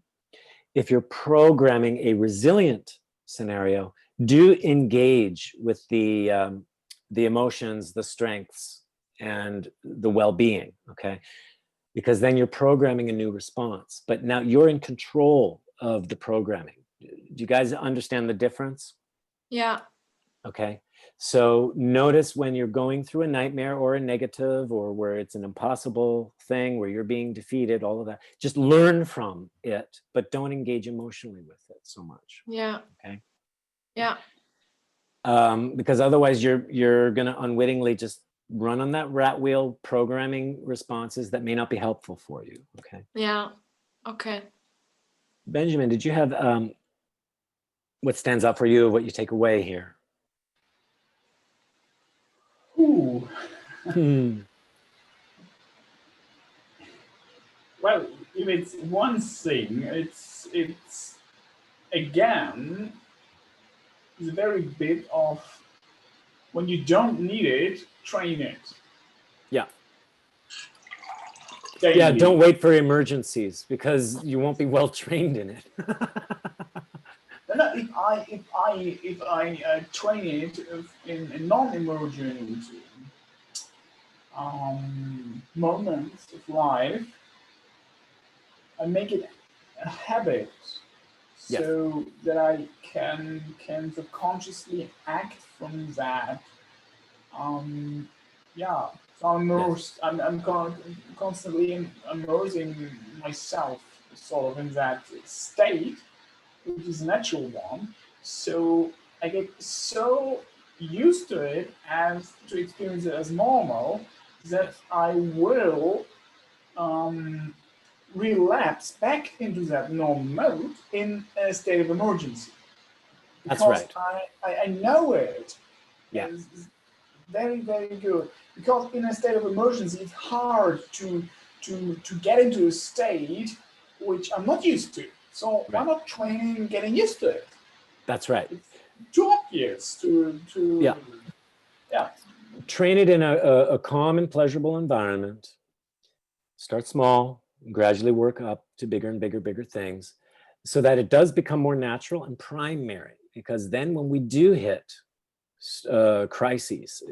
If you're programming a resilient scenario, do engage with the emotions, the strengths, and the well-being, okay? Because then you're programming a new response, but now you're in control of the programming. Do you guys understand the difference? Yeah. Okay. So notice when you're going through a nightmare or a negative, or where it's an impossible thing, where you're being defeated, all of that. Just learn from it, but don't engage emotionally with it so much. Yeah. Okay. Yeah. Because otherwise you're going to unwittingly just run on that rat wheel, programming responses that may not be helpful for you. Okay. Yeah. Okay. Benjamin, did you have what stands out for you, what you take away here? Ooh. Hmm. Well, if it's one thing, it's again, it's a very bit of when you don't need it, train it. Yeah. Daily. Yeah, don't wait for emergencies because you won't be well trained in it. No, if I train it in non-emergent moments of life, I make it a habit, Yes. so that I can subconsciously act from that. Yeah, so I'm immersed. I'm constantly immersing myself sort of in that state, which is a natural one. So I get so used to it as to experience it as normal that I will relapse back into that normal mode in a state of emergency. That's Because right. I know it. Yeah. It's very, very good. Because in a state of emergency, it's hard to get into a state which I'm not used to. So why Right. not training getting used to it? That's right. It's too obvious to Yeah. yeah. Train it in a calm and pleasurable environment. Start small, and gradually work up to bigger and bigger things, so that it does become more natural and primary. Because then when we do hit crises,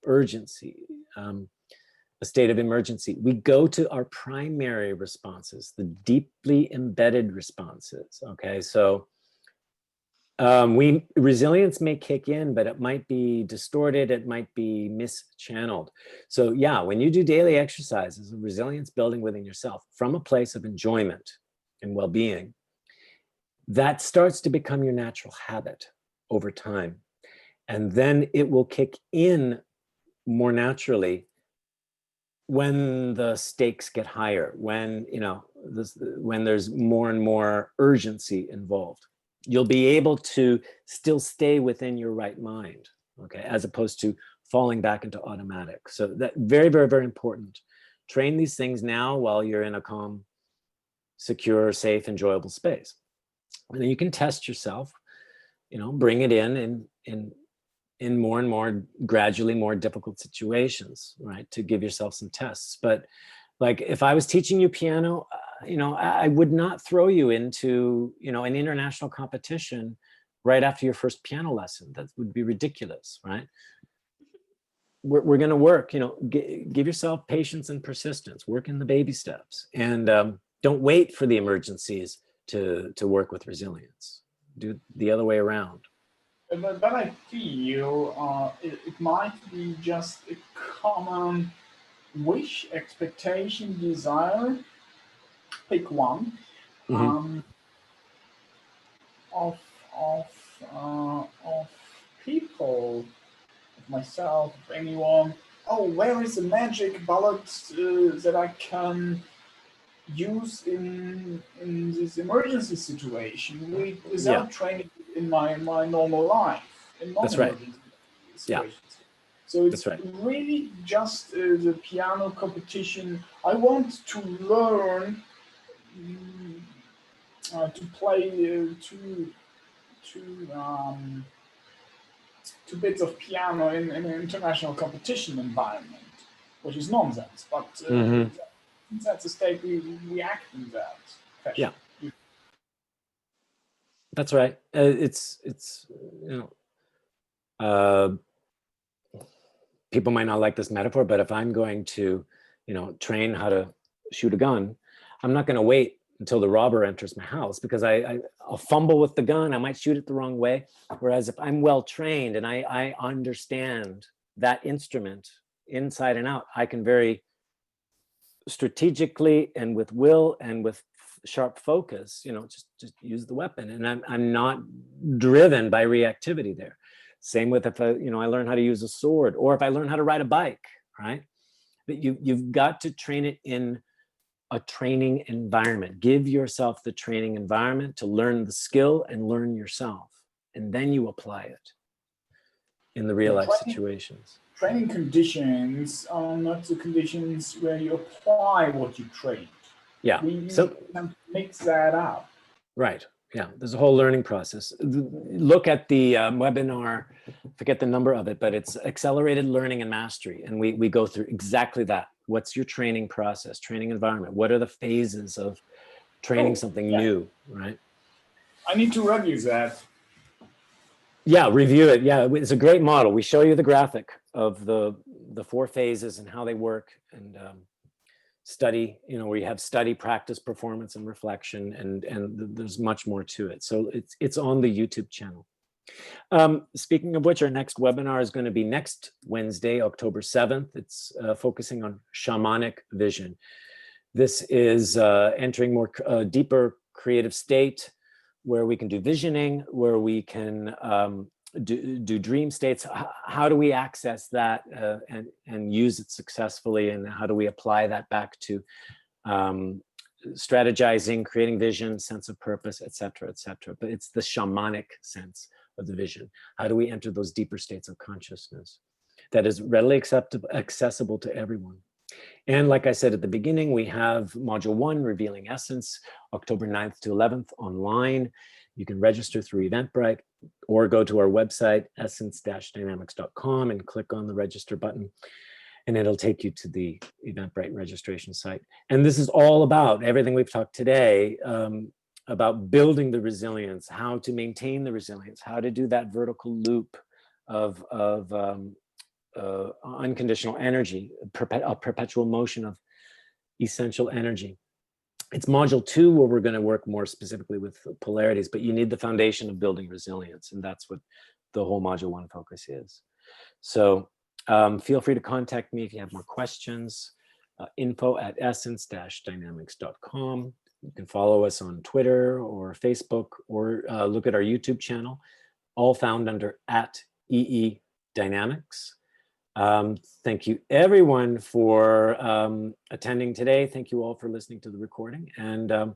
urgency, a state of emergency, we go to our primary responses, the deeply embedded responses. Okay, so resilience may kick in, but it might be distorted, it might be mischanneled. So yeah, when you do daily exercises of resilience building within yourself from a place of enjoyment and well-being, that starts to become your natural habit over time. And then it will kick in more naturally when the stakes get higher, when when there's more and more urgency involved. You'll be able to still stay within your right mind, okay, as opposed to falling back into automatic. So that very important. Train these things now while you're in a calm, secure, safe, enjoyable space. And then you can test yourself, bring it in more and more gradually more difficult situations, right? To give yourself some tests. But like if I was teaching you piano, I would not throw you into, an international competition right after your first piano lesson. That would be ridiculous, right? We're going to work, give yourself patience and persistence, work in the baby steps, and don't wait for the emergencies to work with resilience. Do the other way around. But I feel it might be just a common wish, expectation, desire. Pick one. Mm-hmm. Of of people, of myself, of anyone. Oh, where is the magic bullet that I can use in this emergency situation without training in my normal life, in That's right. non-emergency situations? Yeah. So it's That's right. really just the piano competition. I want to learn to play two bits of piano in an international competition environment, which is nonsense. But that's the state we act in that fashion. Yeah. That's right. It's people might not like this metaphor, but if I'm going to, train how to shoot a gun, I'm not going to wait until the robber enters my house, because I'll fumble with the gun. I might shoot it the wrong way. Whereas if I'm well trained and I understand that instrument inside and out, I can very strategically and with will and with sharp focus, just use the weapon. And I'm not driven by reactivity there. Same with if I learn how to use a sword, or if I learn how to ride a bike, right? But you've got to train it in a training environment. Give yourself the training environment to learn the skill and learn yourself. And then you apply it in the real life situations. Training conditions are not the conditions where you apply what you train. Yeah. So mix that up. Right. Yeah. There's a whole learning process. Look at the webinar, forget the number of it, but it's Accelerated Learning and Mastery. And we go through exactly that. What's your training process, training environment? What are the phases of training something new, right? I need to review that. Yeah, review it. Yeah, it's a great model. We show you the graphic of the 4 phases and how they work, and study, we have study, practice, performance, and reflection, and there's much more to it. So it's on the YouTube channel. Speaking of which, our next webinar is going to be next Wednesday, October 7th. It's focusing on shamanic vision. This is entering more deeper creative state, where we can do visioning, where we can do dream states. How do we access that and use it successfully? And how do we apply that back to strategizing, creating vision, sense of purpose, et cetera, et cetera. But it's the shamanic sense of the vision. How do we enter those deeper states of consciousness that is readily accessible to everyone? And like I said at the beginning, we have Module 1, Revealing Essence, October 9th to 11th online. You can register through Eventbrite or go to our website, essence-dynamics.com, and click on the register button, and it'll take you to the Eventbrite registration site. And this is all about everything we've talked today, about building the resilience, how to maintain the resilience, how to do that vertical loop of unconditional energy, a perpetual motion of essential energy. It's module 2 where we're going to work more specifically with polarities, but you need the foundation of building resilience, and that's what the whole module 1 focus is. So feel free to contact me if you have more questions. info@essence-dynamics.com. You can follow us on Twitter or Facebook, or look at our YouTube channel, all found under @EE Dynamics. Thank you everyone for attending today. Thank you all for listening to the recording, and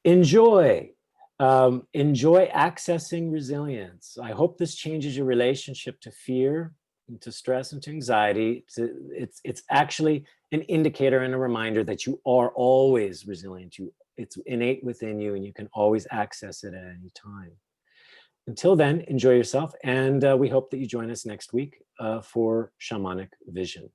enjoy accessing resilience. I hope this changes your relationship to fear, and to stress, and to anxiety. It's actually an indicator and a reminder that you are always resilient. It's innate within you, and you can always access it at any time. Until then, enjoy yourself, and we hope that you join us next week for Shamanic Vision.